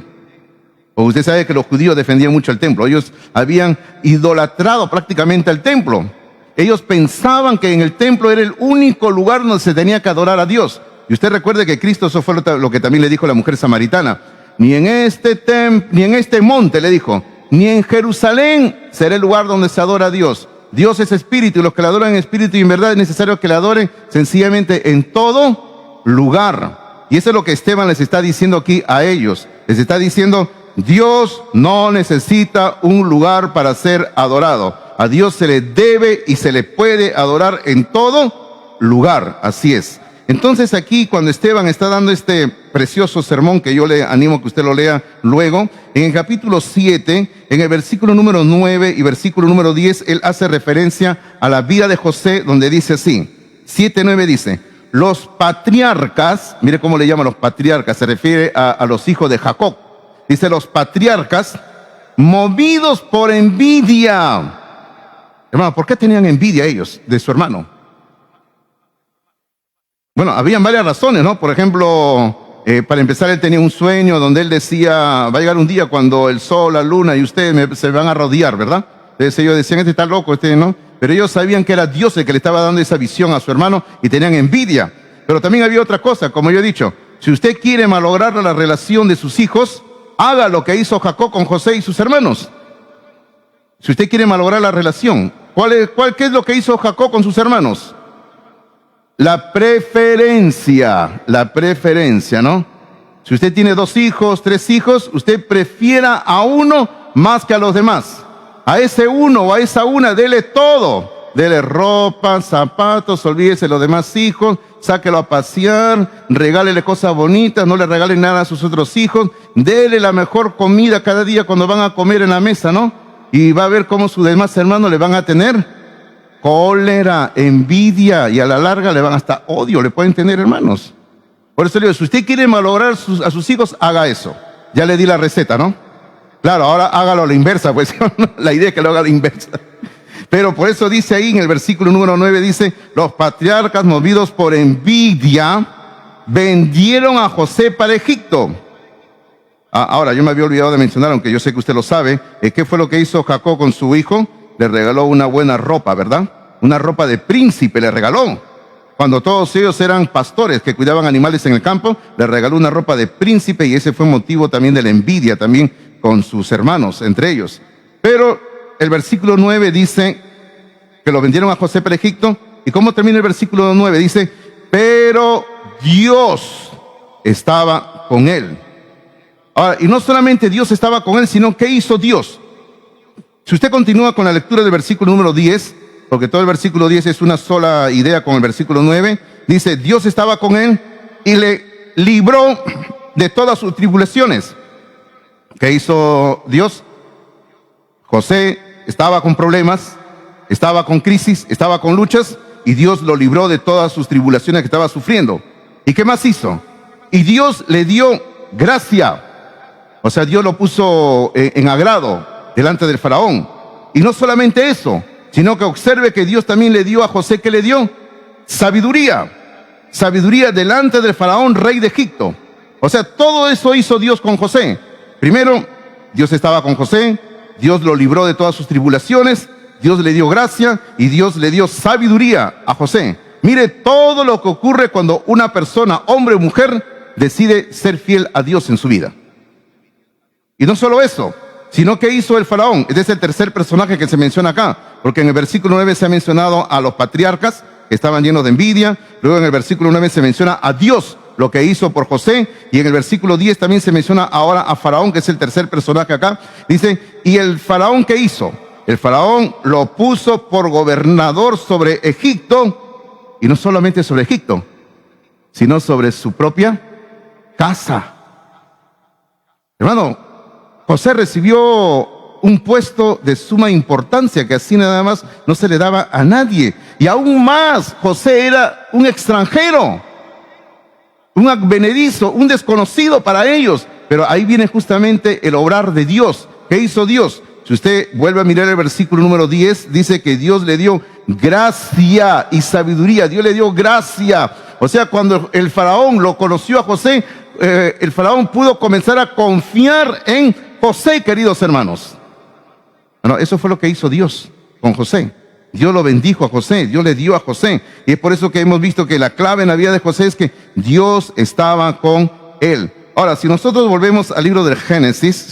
Porque usted sabe que los judíos defendían mucho el templo. Ellos habían idolatrado prácticamente al templo. Ellos pensaban que en el templo era el único lugar donde se tenía que adorar a Dios. Y usted recuerde que Cristo, eso fue lo que también le dijo la mujer samaritana. Ni en este monte, le dijo, ni en Jerusalén será el lugar donde se adora a Dios. Dios es espíritu y los que le adoran en espíritu y en verdad es necesario que le adoren sencillamente en todo lugar. Y eso es lo que Esteban les está diciendo aquí a ellos. Les está diciendo, Dios no necesita un lugar para ser adorado. A Dios se le debe y se le puede adorar en todo lugar. Así es. Entonces aquí cuando Esteban está dando este precioso sermón, que yo le animo a que usted lo lea luego, en el capítulo 7, en el versículo número 9 y versículo número 10, él hace referencia a la vida de José, donde dice así, 7:9 dice, los patriarcas, mire cómo le llaman los patriarcas, se refiere a los hijos de Jacob, dice los patriarcas, movidos por envidia. Hermano, ¿por qué tenían envidia ellos de su hermano? Bueno, habían varias razones, ¿no? Por ejemplo, para empezar, él tenía un sueño donde él decía, va a llegar un día cuando el sol, la luna y ustedes se van a rodear, ¿verdad? Entonces ellos decían, este está loco, este no. Pero ellos sabían que era Dios el que le estaba dando esa visión a su hermano y tenían envidia. Pero también había otra cosa, como yo he dicho, si usted quiere malograr la relación de sus hijos, haga lo que hizo Jacob con José y sus hermanos. Si usted quiere malograr la relación, ¿qué es lo que hizo Jacob con sus hermanos? La preferencia, ¿no? Si usted tiene 2 hijos, 3 hijos, usted prefiera a uno más que a los demás. A ese uno o a esa una, dele todo. Dele ropa, zapatos, olvídese de los demás hijos, sáquelo a pasear, regálele cosas bonitas, no le regale nada a sus otros hijos, dele la mejor comida cada día cuando van a comer en la mesa, ¿no? Y va a ver cómo sus demás hermanos le van a tener cólera, envidia y a la larga le van hasta odio, le pueden tener, hermanos. Por eso le digo, si usted quiere malograr a sus hijos, haga eso. Ya le di la receta, ¿no? Claro, ahora hágalo a la inversa, pues la idea es que lo haga a la inversa. Pero por eso dice ahí en el versículo número 9, dice, los patriarcas movidos por envidia vendieron a José para Egipto. Ahora, yo me había olvidado de mencionar, aunque yo sé que usted lo sabe, ¿qué fue lo que hizo Jacob con su hijo? Le regaló una buena ropa, ¿verdad? Una ropa de príncipe le regaló. Cuando todos ellos eran pastores que cuidaban animales en el campo, le regaló una ropa de príncipe y ese fue motivo también de la envidia también con sus hermanos, entre ellos. Pero el versículo 9 dice que lo vendieron a José para Egipto. ¿Y cómo termina el versículo 9? Dice, pero Dios estaba con él. Ahora, y no solamente Dios estaba con él, sino ¿qué hizo Dios? Si usted continúa con la lectura del versículo número 10, porque todo el versículo 10 es una sola idea con el versículo 9, dice, Dios estaba con él y le libró de todas sus tribulaciones. ¿Qué hizo Dios? José estaba con problemas, estaba con crisis, estaba con luchas, y Dios lo libró de todas sus tribulaciones que estaba sufriendo. ¿Y qué más hizo? Y Dios le dio gracia. O sea, Dios lo puso en agrado delante del faraón. Y no solamente eso, sino que observe que Dios también le dio a José, ¿qué le dio? Sabiduría. Sabiduría delante del faraón, rey de Egipto. O sea, todo eso hizo Dios con José. Primero, Dios estaba con José, Dios lo libró de todas sus tribulaciones, Dios le dio gracia y Dios le dio sabiduría a José. Mire todo lo que ocurre cuando una persona, hombre o mujer, decide ser fiel a Dios en su vida. Y no solo eso, sino que hizo el faraón. Este es el tercer personaje que se menciona acá, porque en el versículo 9 se ha mencionado a los patriarcas que estaban llenos de envidia. Luego en el versículo 9 se menciona a Dios, lo que hizo por José, y en el versículo 10 también se menciona ahora a Faraón, que es el tercer personaje acá. Dice, ¿y el Faraón qué hizo? El Faraón lo puso por gobernador sobre Egipto, y no solamente sobre Egipto, sino sobre su propia casa. Hermano, José recibió un puesto de suma importancia que así nada más no se le daba a nadie. Y aún más, José era un extranjero, un advenedizo, un desconocido para ellos. Pero ahí viene justamente el obrar de Dios. ¿Qué hizo Dios? Si usted vuelve a mirar el versículo número 10, dice que Dios le dio gracia y sabiduría. Dios le dio gracia. O sea, cuando el faraón lo conoció a José, el faraón pudo comenzar a confiar en José, queridos hermanos. Bueno, eso fue lo que hizo Dios con José. Dios lo bendijo a José, Dios le dio a José. Y es por eso que hemos visto que la clave en la vida de José es que Dios estaba con él. Ahora, si nosotros volvemos al libro del Génesis,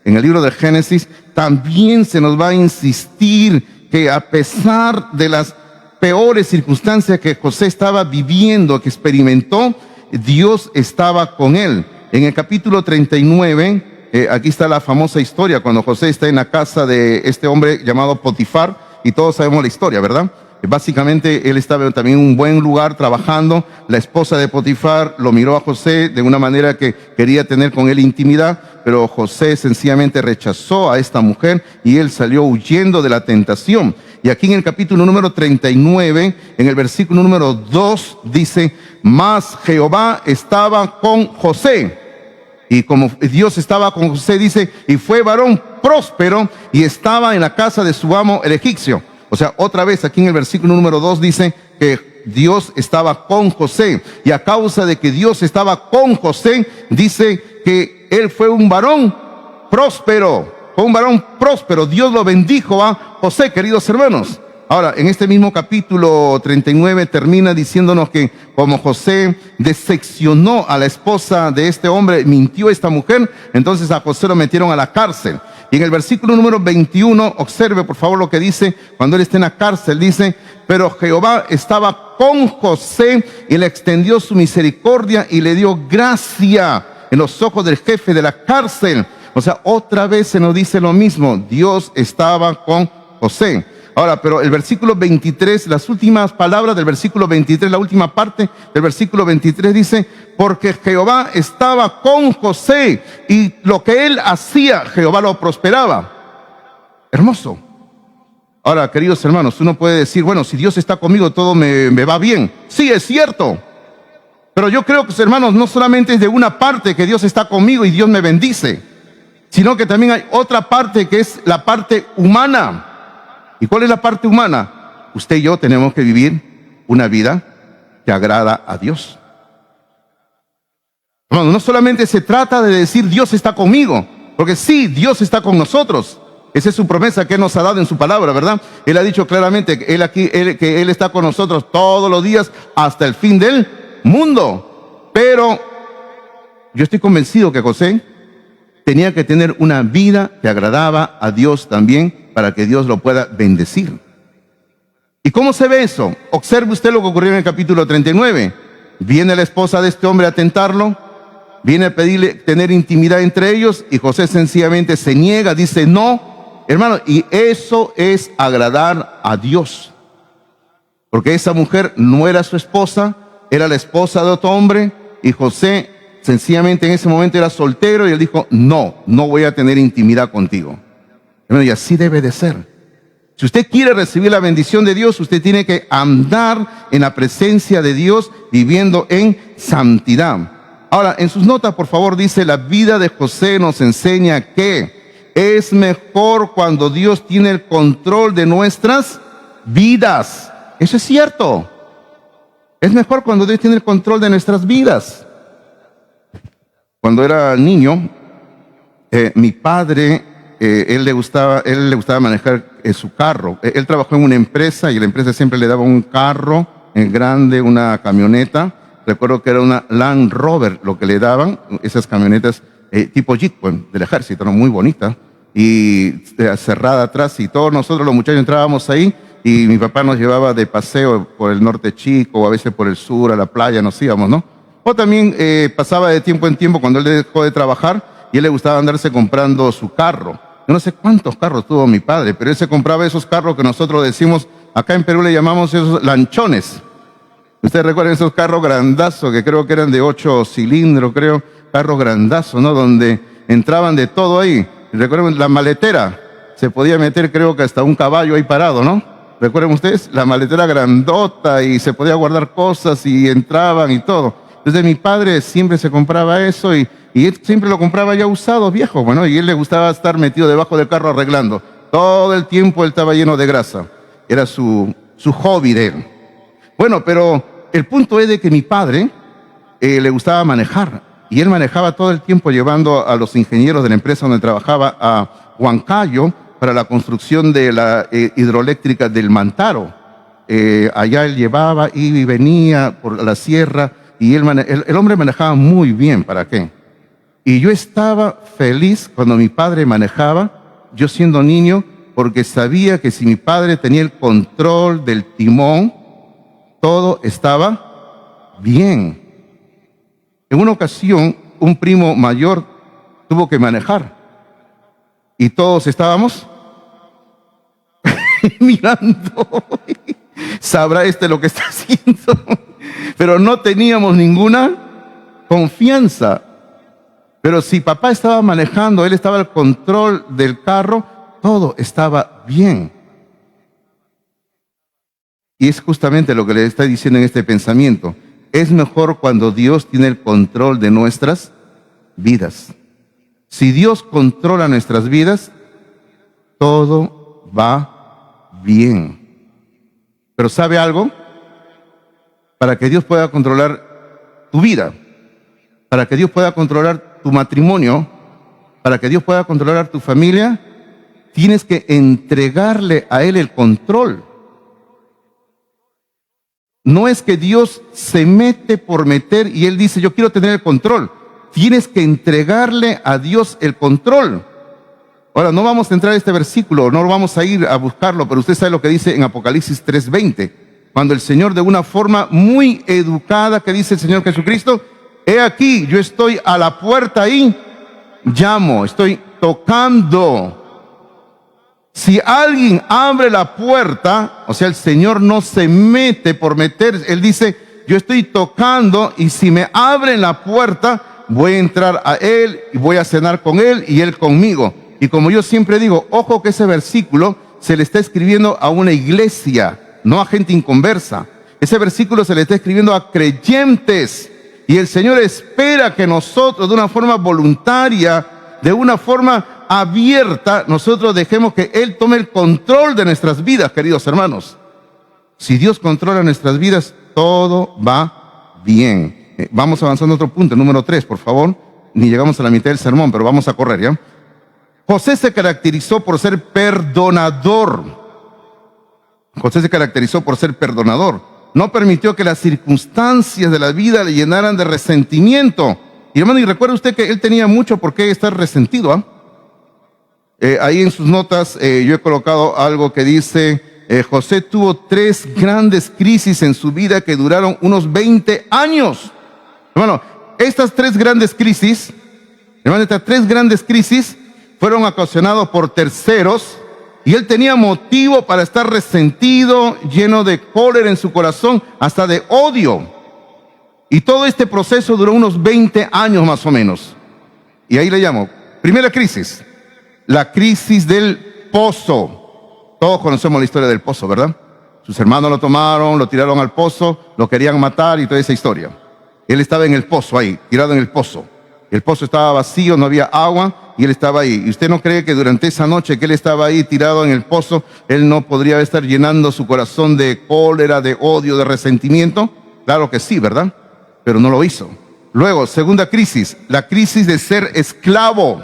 en el libro del Génesis también se nos va a insistir que a pesar de las peores circunstancias que José estaba viviendo, que experimentó, Dios estaba con él. En el capítulo 39, aquí está la famosa historia cuando José está en la casa de este hombre llamado Potifar, y todos sabemos la historia, ¿verdad? Básicamente él estaba también en un buen lugar trabajando. La esposa de Potifar lo miró a José de una manera que quería tener con él intimidad, pero José sencillamente rechazó a esta mujer y él salió huyendo de la tentación. Y aquí en el capítulo número 39, en el versículo número 2, dice, mas Jehová estaba con José. Y como Dios estaba con José, dice, y fue varón próspero y estaba en la casa de su amo el egipcio. O sea, otra vez aquí en el versículo número 2 dice que Dios estaba con José. Y a causa de que Dios estaba con José, dice que él fue un varón próspero. Fue un varón próspero. Dios lo bendijo a José, queridos hermanos. Ahora, en este mismo capítulo 39 termina diciéndonos que como José decepcionó a la esposa de este hombre, mintió a esta mujer, entonces a José lo metieron a la cárcel. Y en el versículo número 21, observe por favor lo que dice, cuando él está en la cárcel, dice, pero Jehová estaba con José y le extendió su misericordia y le dio gracia en los ojos del jefe de la cárcel. O sea, otra vez se nos dice lo mismo, Dios estaba con José. Ahora, pero el versículo 23, las últimas palabras del versículo 23, la última parte del versículo 23 dice, porque Jehová estaba con José y lo que él hacía, Jehová lo prosperaba. Hermoso. Ahora, queridos hermanos, uno puede decir, bueno, si Dios está conmigo, todo me va bien. Sí, es cierto. Pero yo creo que, hermanos, no solamente es de una parte que Dios está conmigo y Dios me bendice, sino que también hay otra parte que es la parte humana. ¿Y cuál es la parte humana? Usted y yo tenemos que vivir una vida que agrada a Dios. Hermano, no solamente se trata de decir Dios está conmigo, porque sí, Dios está con nosotros. Esa es su promesa que Él nos ha dado en su palabra, ¿verdad? Él ha dicho claramente que Él está con nosotros todos los días hasta el fin del mundo. Pero yo estoy convencido que José tenía que tener una vida que agradaba a Dios también para que Dios lo pueda bendecir. ¿Y cómo se ve eso? Observe usted lo que ocurrió en el capítulo 39. Viene la esposa de este hombre a tentarlo, viene a pedirle tener intimidad entre ellos y José sencillamente se niega, dice no, hermano, y eso es agradar a Dios. Porque esa mujer no era su esposa, era la esposa de otro hombre y José sencillamente en ese momento era soltero y él dijo, no voy a tener intimidad contigo. Hermano, y así debe de ser. Si usted quiere recibir la bendición de Dios, usted tiene que andar en la presencia de Dios, viviendo en santidad. Ahora, en sus notas, por favor, dice, la vida de José nos enseña que es mejor cuando Dios tiene el control de nuestras vidas. Eso es cierto. Es mejor cuando Dios tiene el control de nuestras vidas. Cuando era niño, mi padre, él le gustaba manejar su carro. Él trabajó en una empresa y la empresa siempre le daba un carro grande, una camioneta. Recuerdo que era una Land Rover lo que le daban, esas camionetas tipo Jeep, pues, del ejército, ¿no? Muy bonita, y cerrada atrás, y todos nosotros los muchachos entrábamos ahí, y mi papá nos llevaba de paseo por el norte chico, o a veces por el sur, a la playa, nos íbamos, ¿no? O también pasaba de tiempo en tiempo cuando él dejó de trabajar, y él le gustaba andarse comprando su carro. Yo no sé cuántos carros tuvo mi padre, pero él se compraba esos carros que nosotros decimos, acá en Perú le llamamos esos lanchones. Ustedes recuerdan esos carros grandazos que creo que eran de 8 cilindros, carros grandazos, ¿no? Donde entraban de todo ahí. Recuerden la maletera, se podía meter creo que hasta un caballo ahí parado, ¿no? ¿Recuerdan ustedes? La maletera grandota y se podía guardar cosas y entraban y todo. Entonces mi padre siempre se compraba eso y él siempre lo compraba ya usado, viejo, bueno, y él le gustaba estar metido debajo del carro arreglando. Todo el tiempo él estaba lleno de grasa. Era su hobby de él. Bueno, pero el punto es de que mi padre le gustaba manejar y él manejaba todo el tiempo llevando a los ingenieros de la empresa donde trabajaba a Huancayo para la construcción de la hidroeléctrica del Mantaro. Allá él llevaba y venía por la sierra y el hombre manejaba muy bien, ¿para qué? Y yo estaba feliz cuando mi padre manejaba, yo siendo niño, porque sabía que si mi padre tenía el control del timón, todo estaba bien. En una ocasión, un primo mayor tuvo que manejar y todos estábamos mirando. Sabrá lo que está haciendo, pero no teníamos ninguna confianza. Pero si papá estaba manejando, él estaba al control del carro, todo estaba bien. Y es justamente lo que le está diciendo en este pensamiento. Es mejor cuando Dios tiene el control de nuestras vidas. Si Dios controla nuestras vidas, todo va bien. Pero ¿sabe algo? Para que Dios pueda controlar tu vida, para que Dios pueda controlar tu matrimonio, para que Dios pueda controlar tu familia, tienes que entregarle a Él el control. No es que Dios se mete por meter y Él dice, yo quiero tener el control. Tienes que entregarle a Dios el control. Ahora, no vamos a entrar a este versículo, no vamos a ir a buscarlo, pero usted sabe lo que dice en Apocalipsis 3:20. Cuando el Señor, de una forma muy educada, que dice el Señor Jesucristo, he aquí, yo estoy a la puerta y llamo, estoy tocando. Si alguien abre la puerta, o sea, el Señor no se mete por meter, Él dice, yo estoy tocando y si me abren la puerta, voy a entrar a Él y voy a cenar con Él y Él conmigo. Y como yo siempre digo, ojo que ese versículo se le está escribiendo a una iglesia, no a gente inconversa. Ese versículo se le está escribiendo a creyentes. Y el Señor espera que nosotros, de una forma voluntaria, de una forma abierta, nosotros dejemos que Él tome el control de nuestras vidas, queridos hermanos. Si Dios controla nuestras vidas, todo va bien. Vamos avanzando a otro punto, número 3, por favor. Ni llegamos a la mitad del sermón, pero vamos a correr, ¿ya? José se caracterizó por ser perdonador. José se caracterizó por ser perdonador. No permitió que las circunstancias de la vida le llenaran de resentimiento. Y hermano, y recuerde usted que él tenía mucho por qué estar resentido, ¿ah? Ahí en sus notas yo he colocado algo que dice, José tuvo 3 grandes crisis en su vida que duraron unos 20 años. Hermano, estas 3 grandes crisis, fueron ocasionadas por terceros, y él tenía motivo para estar resentido, lleno de cólera en su corazón, hasta de odio. Y todo este proceso duró unos 20 años más o menos. Y ahí le llamo, primera crisis, la crisis del pozo. Todos conocemos la historia del pozo, ¿verdad? Sus hermanos lo tomaron, lo tiraron al pozo, lo querían matar y toda esa historia. Él estaba en el pozo ahí, tirado en el pozo. El pozo estaba vacío, no había agua y él estaba ahí. ¿Y usted no cree que durante esa noche que él estaba ahí tirado en el pozo, él no podría estar llenando su corazón de cólera, de odio, de resentimiento? Claro que sí, ¿verdad? Pero no lo hizo. Luego, segunda crisis, la crisis de ser esclavo.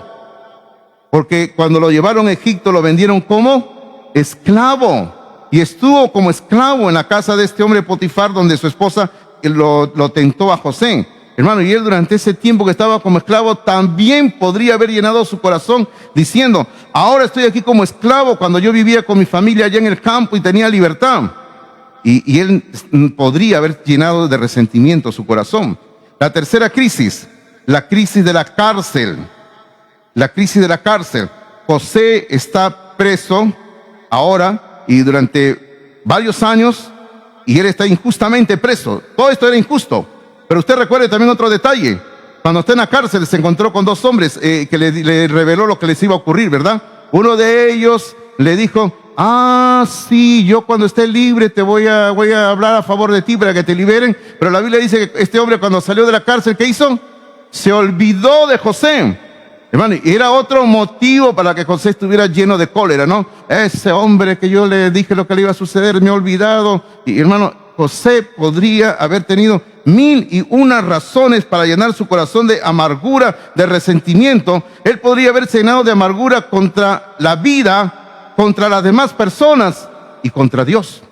Porque cuando lo llevaron a Egipto lo vendieron como esclavo. Y estuvo como esclavo en la casa de este hombre Potifar, donde su esposa lo tentó a José. Hermano, y él durante ese tiempo que estaba como esclavo también podría haber llenado su corazón diciendo, ahora estoy aquí como esclavo cuando yo vivía con mi familia allá en el campo y tenía libertad. Y él podría haber llenado de resentimiento su corazón. La tercera crisis, la crisis de la cárcel. La crisis de la cárcel. José está preso ahora y durante varios años, y él está injustamente preso. Todo esto era injusto. Pero usted recuerde también otro detalle. Cuando está en la cárcel se encontró con 2 hombres que le reveló lo que les iba a ocurrir, ¿verdad? Uno de ellos le dijo, sí, yo cuando esté libre te voy a hablar a favor de ti para que te liberen. Pero la Biblia dice que este hombre cuando salió de la cárcel, ¿qué hizo? Se olvidó de José. Hermano, y era otro motivo para que José estuviera lleno de cólera, ¿no? Ese hombre que yo le dije lo que le iba a suceder, me ha olvidado. Y hermano, José podría haber tenido 1001 razones para llenar su corazón de amargura, de resentimiento. Él podría haberse llenado de amargura contra la vida, contra las demás personas y contra Dios.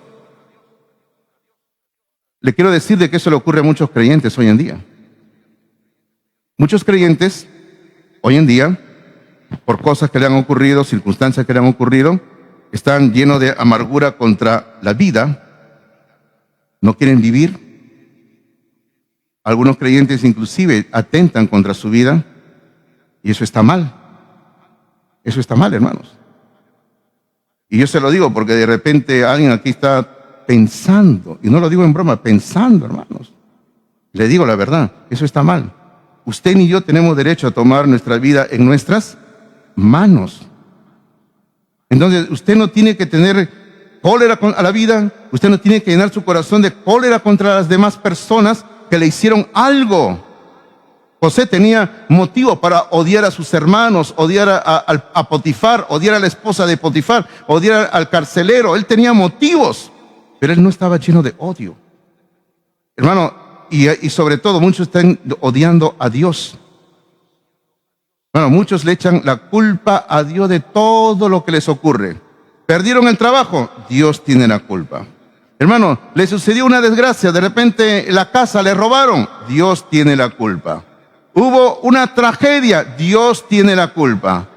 Le quiero decir de que eso le ocurre a muchos creyentes hoy en día. Muchos creyentes hoy en día, por cosas que le han ocurrido, circunstancias que le han ocurrido, están llenos de amargura contra la vida, no quieren vivir. Algunos creyentes inclusive atentan contra su vida, y eso está mal. Eso está mal, hermanos. Y yo se lo digo porque de repente alguien aquí está pensando, y no lo digo en broma, pensando, hermanos. Le digo la verdad, eso está mal. Usted ni yo tenemos derecho a tomar nuestra vida en nuestras manos. Entonces, usted no tiene que tener cólera a la vida, usted no tiene que llenar su corazón de cólera contra las demás personas que le hicieron algo. José tenía motivo para odiar a sus hermanos, odiar a Potifar, odiar a la esposa de Potifar, odiar al carcelero. Él tenía motivos, pero él no estaba lleno de odio. Hermano, y sobre todo muchos están odiando a Dios. Bueno, muchos le echan la culpa a Dios de todo lo que les ocurre. Perdieron el trabajo, Dios tiene la culpa. Hermano, le sucedió una desgracia, de repente la casa le robaron, Dios tiene la culpa. Hubo una tragedia, Dios tiene la culpa.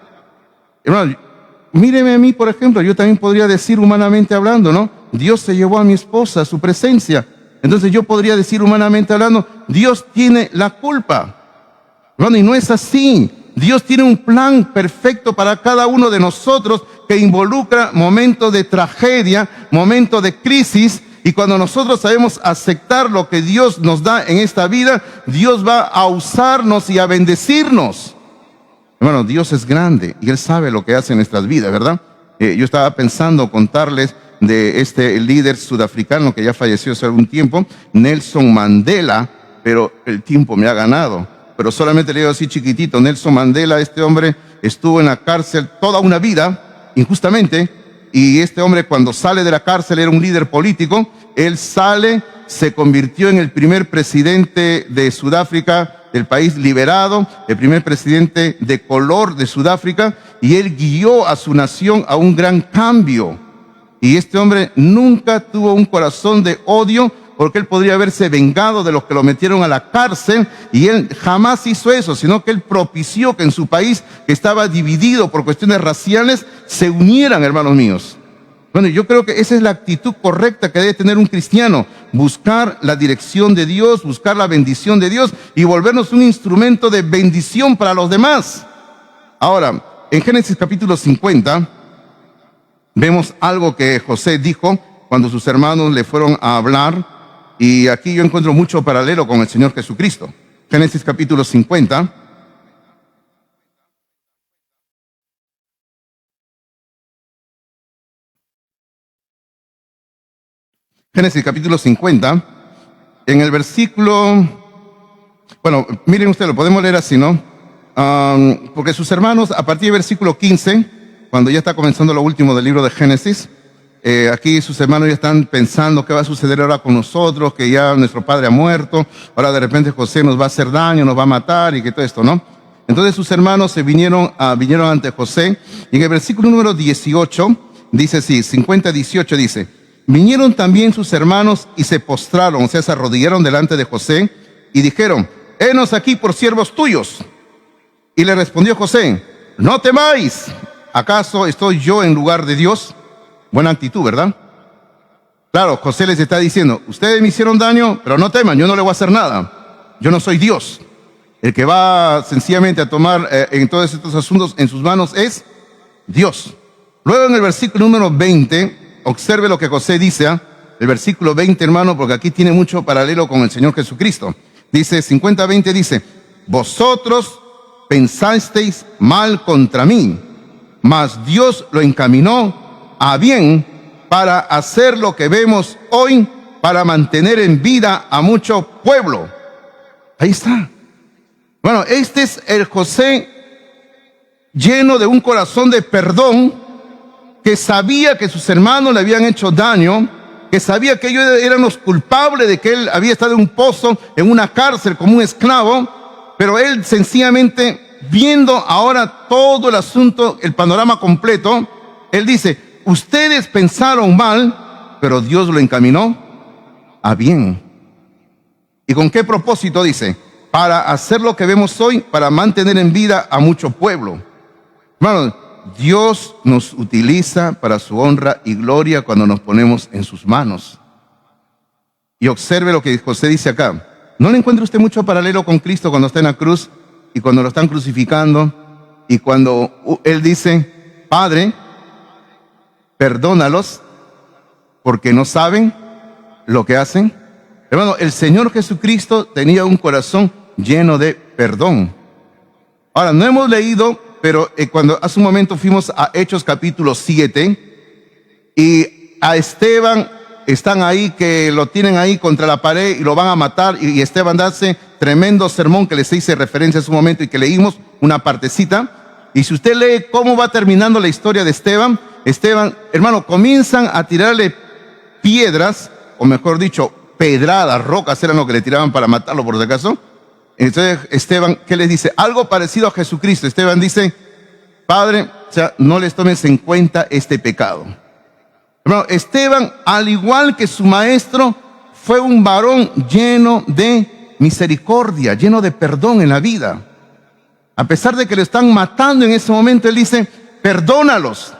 Hermano, míreme a mí, por ejemplo, yo también podría decir humanamente hablando, ¿no? Dios se llevó a mi esposa a su presencia. Entonces yo podría decir humanamente hablando, Dios tiene la culpa. Hermano, y no es así. Dios tiene un plan perfecto para cada uno de nosotros que involucra momentos de tragedia, momentos de crisis. Y cuando nosotros sabemos aceptar lo que Dios nos da en esta vida, Dios va a usarnos y a bendecirnos. Hermano, Dios es grande y Él sabe lo que hace en nuestras vidas, ¿verdad? Yo estaba pensando contarles de este líder sudafricano que ya falleció hace algún tiempo, Nelson Mandela, pero el tiempo me ha ganado. Pero solamente le digo así chiquitito, Nelson Mandela, este hombre estuvo en la cárcel toda una vida, injustamente, y este hombre cuando sale de la cárcel era un líder político. Él sale, se convirtió en el primer presidente de Sudáfrica del país liberado, el primer presidente de color de Sudáfrica, y él guió a su nación a un gran cambio. Y este hombre nunca tuvo un corazón de odio, porque él podría haberse vengado de los que lo metieron a la cárcel, y él jamás hizo eso, sino que él propició que en su país, que estaba dividido por cuestiones raciales, se unieran, hermanos míos. Bueno, yo creo que esa es la actitud correcta que debe tener un cristiano: buscar la dirección de Dios, buscar la bendición de Dios y volvernos un instrumento de bendición para los demás. Ahora, en Génesis capítulo 50, vemos algo que José dijo cuando sus hermanos le fueron a hablar, y aquí yo encuentro mucho paralelo con el Señor Jesucristo. Génesis capítulo 50. Génesis capítulo 50, en el versículo, bueno, miren ustedes, lo podemos leer así, ¿no? Porque sus hermanos, a partir del versículo 15, cuando ya está comenzando lo último del libro de Génesis, aquí sus hermanos ya están pensando qué va a suceder ahora con nosotros, que ya nuestro padre ha muerto, ahora de repente José nos va a hacer daño, nos va a matar y que todo esto, ¿no? Entonces sus hermanos vinieron ante José, y en el versículo número 18, dice así, 50:18 dice: vinieron también sus hermanos y se postraron, o sea, se arrodillaron delante de José y dijeron: henos aquí por siervos tuyos. Y le respondió José: no temáis, ¿acaso estoy yo en lugar de Dios? Buena actitud, ¿verdad? Claro, José les está diciendo: ustedes me hicieron daño, pero no teman, yo no les voy a hacer nada. Yo no soy Dios. El que va sencillamente a tomar en todos estos asuntos en sus manos es Dios. Luego en el versículo número 20, observe lo que José dice, el versículo 20, hermano, porque aquí tiene mucho paralelo con el Señor Jesucristo. Dice, 50:20 dice: vosotros pensasteis mal contra mí, mas Dios lo encaminó a bien para hacer lo que vemos hoy, para mantener en vida a mucho pueblo. Ahí está. Bueno, este es el José lleno de un corazón de perdón, que sabía que sus hermanos le habían hecho daño, que sabía que ellos eran los culpables de que él había estado en un pozo, en una cárcel como un esclavo, pero él sencillamente, viendo ahora todo el asunto, el panorama completo, él dice: ustedes pensaron mal, pero Dios lo encaminó a bien. ¿Y con qué propósito? Dice: para hacer lo que vemos hoy, para mantener en vida a mucho pueblo. Hermanos, Dios nos utiliza para su honra y gloria cuando nos ponemos en sus manos. Y observe lo que José dice acá. ¿No le encuentra usted mucho paralelo con Cristo cuando está en la cruz y cuando lo están crucificando? Y cuando él dice: Padre, perdónalos porque no saben lo que hacen. Hermano, el Señor Jesucristo tenía un corazón lleno de perdón. Ahora, no hemos leído, pero cuando hace un momento fuimos a Hechos capítulo 7, y a Esteban están ahí, que lo tienen ahí contra la pared y lo van a matar, y Esteban hace tremendo sermón que les hice referencia hace un momento y que leímos una partecita. Y si usted lee cómo va terminando la historia de Esteban, hermano, comienzan a tirarle piedras, o mejor dicho, pedradas, rocas eran lo que le tiraban para matarlo por si acaso. Entonces Esteban, ¿qué les dice? Algo parecido a Jesucristo. Esteban dice: Padre, o sea, no les tomes en cuenta este pecado. Hermano, Esteban, al igual que su maestro, fue un varón lleno de misericordia, lleno de perdón en la vida. A pesar de que lo están matando en ese momento, él dice: perdónalos.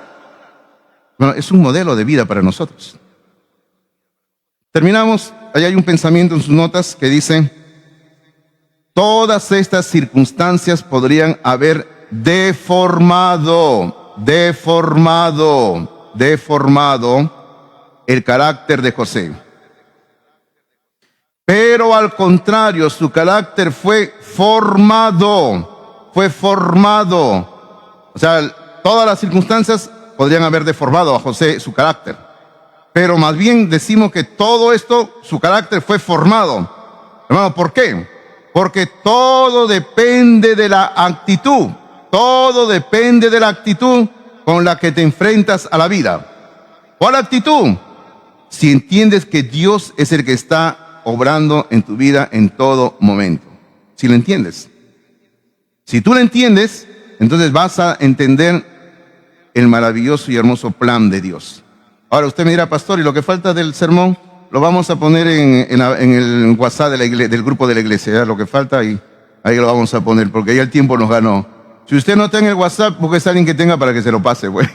Bueno, es un modelo de vida para nosotros. Terminamos, ahí hay un pensamiento en sus notas que dice: todas estas circunstancias podrían haber deformado el carácter de José. Pero al contrario, su carácter fue formado. O sea, todas las circunstancias podrían haber deformado a José su carácter. Pero más bien decimos que todo esto, su carácter fue formado. Hermano, ¿por qué? Porque todo depende de la actitud. Todo depende de la actitud con la que te enfrentas a la vida. ¿Cuál actitud? Si entiendes que Dios es el que está obrando en tu vida en todo momento. si lo entiendes. Si tú lo entiendes, entonces vas a entender el maravilloso y hermoso plan de Dios. Ahora usted me dirá, pastor, ¿y lo que falta del sermón? Lo vamos a poner en el WhatsApp del grupo de la iglesia, ¿ya? Lo que falta ahí lo vamos a poner, porque ya el tiempo nos ganó. Si usted no está en el WhatsApp, busque a alguien que tenga para que se lo pase, güey.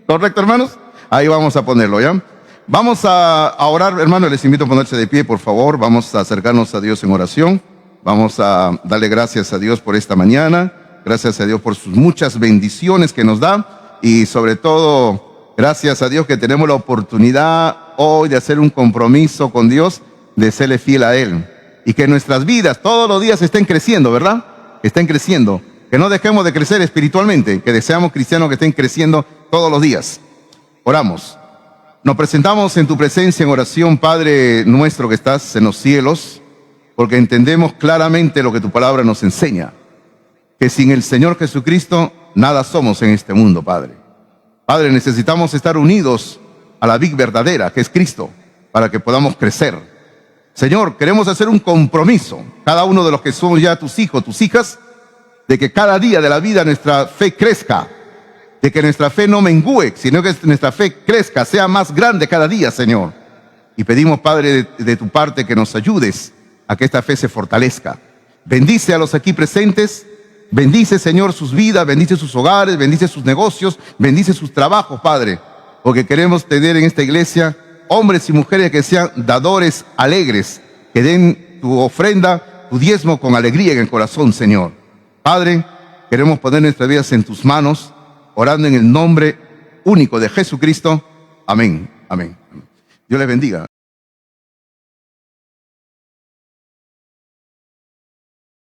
¿Correcto, hermanos? Ahí vamos a ponerlo, ¿ya? Vamos a orar, hermanos, les invito a ponerse de pie, por favor. Vamos a acercarnos a Dios en oración. Vamos a darle gracias a Dios por esta mañana. Gracias a Dios por sus muchas bendiciones que nos da. Y sobre todo, gracias a Dios que tenemos la oportunidad hoy de hacer un compromiso con Dios, de serle fiel a Él. Y que nuestras vidas todos los días estén creciendo, ¿verdad? Estén creciendo. Que no dejemos de crecer espiritualmente, que deseamos cristianos que estén creciendo todos los días. Oramos. Nos presentamos en tu presencia en oración, Padre nuestro que estás en los cielos, porque entendemos claramente lo que tu palabra nos enseña, que sin el Señor Jesucristo nada somos en este mundo, Padre. Padre, necesitamos estar unidos a la vid verdadera, que es Cristo, para que podamos crecer. Señor, queremos hacer un compromiso, cada uno de los que somos ya tus hijos, tus hijas, de que cada día de la vida nuestra fe crezca, de que nuestra fe no mengüe, sino que nuestra fe crezca, sea más grande cada día, Señor. Y pedimos, Padre, de tu parte que nos ayudes a que esta fe se fortalezca. Bendice a los aquí presentes, bendice, Señor, sus vidas, bendice sus hogares, bendice sus negocios, bendice sus trabajos, Padre, porque queremos tener en esta iglesia hombres y mujeres que sean dadores alegres, que den tu ofrenda, tu diezmo con alegría en el corazón, Señor. Padre, queremos poner nuestras vidas en tus manos, orando en el nombre único de Jesucristo. Amén. Amén. Dios les bendiga.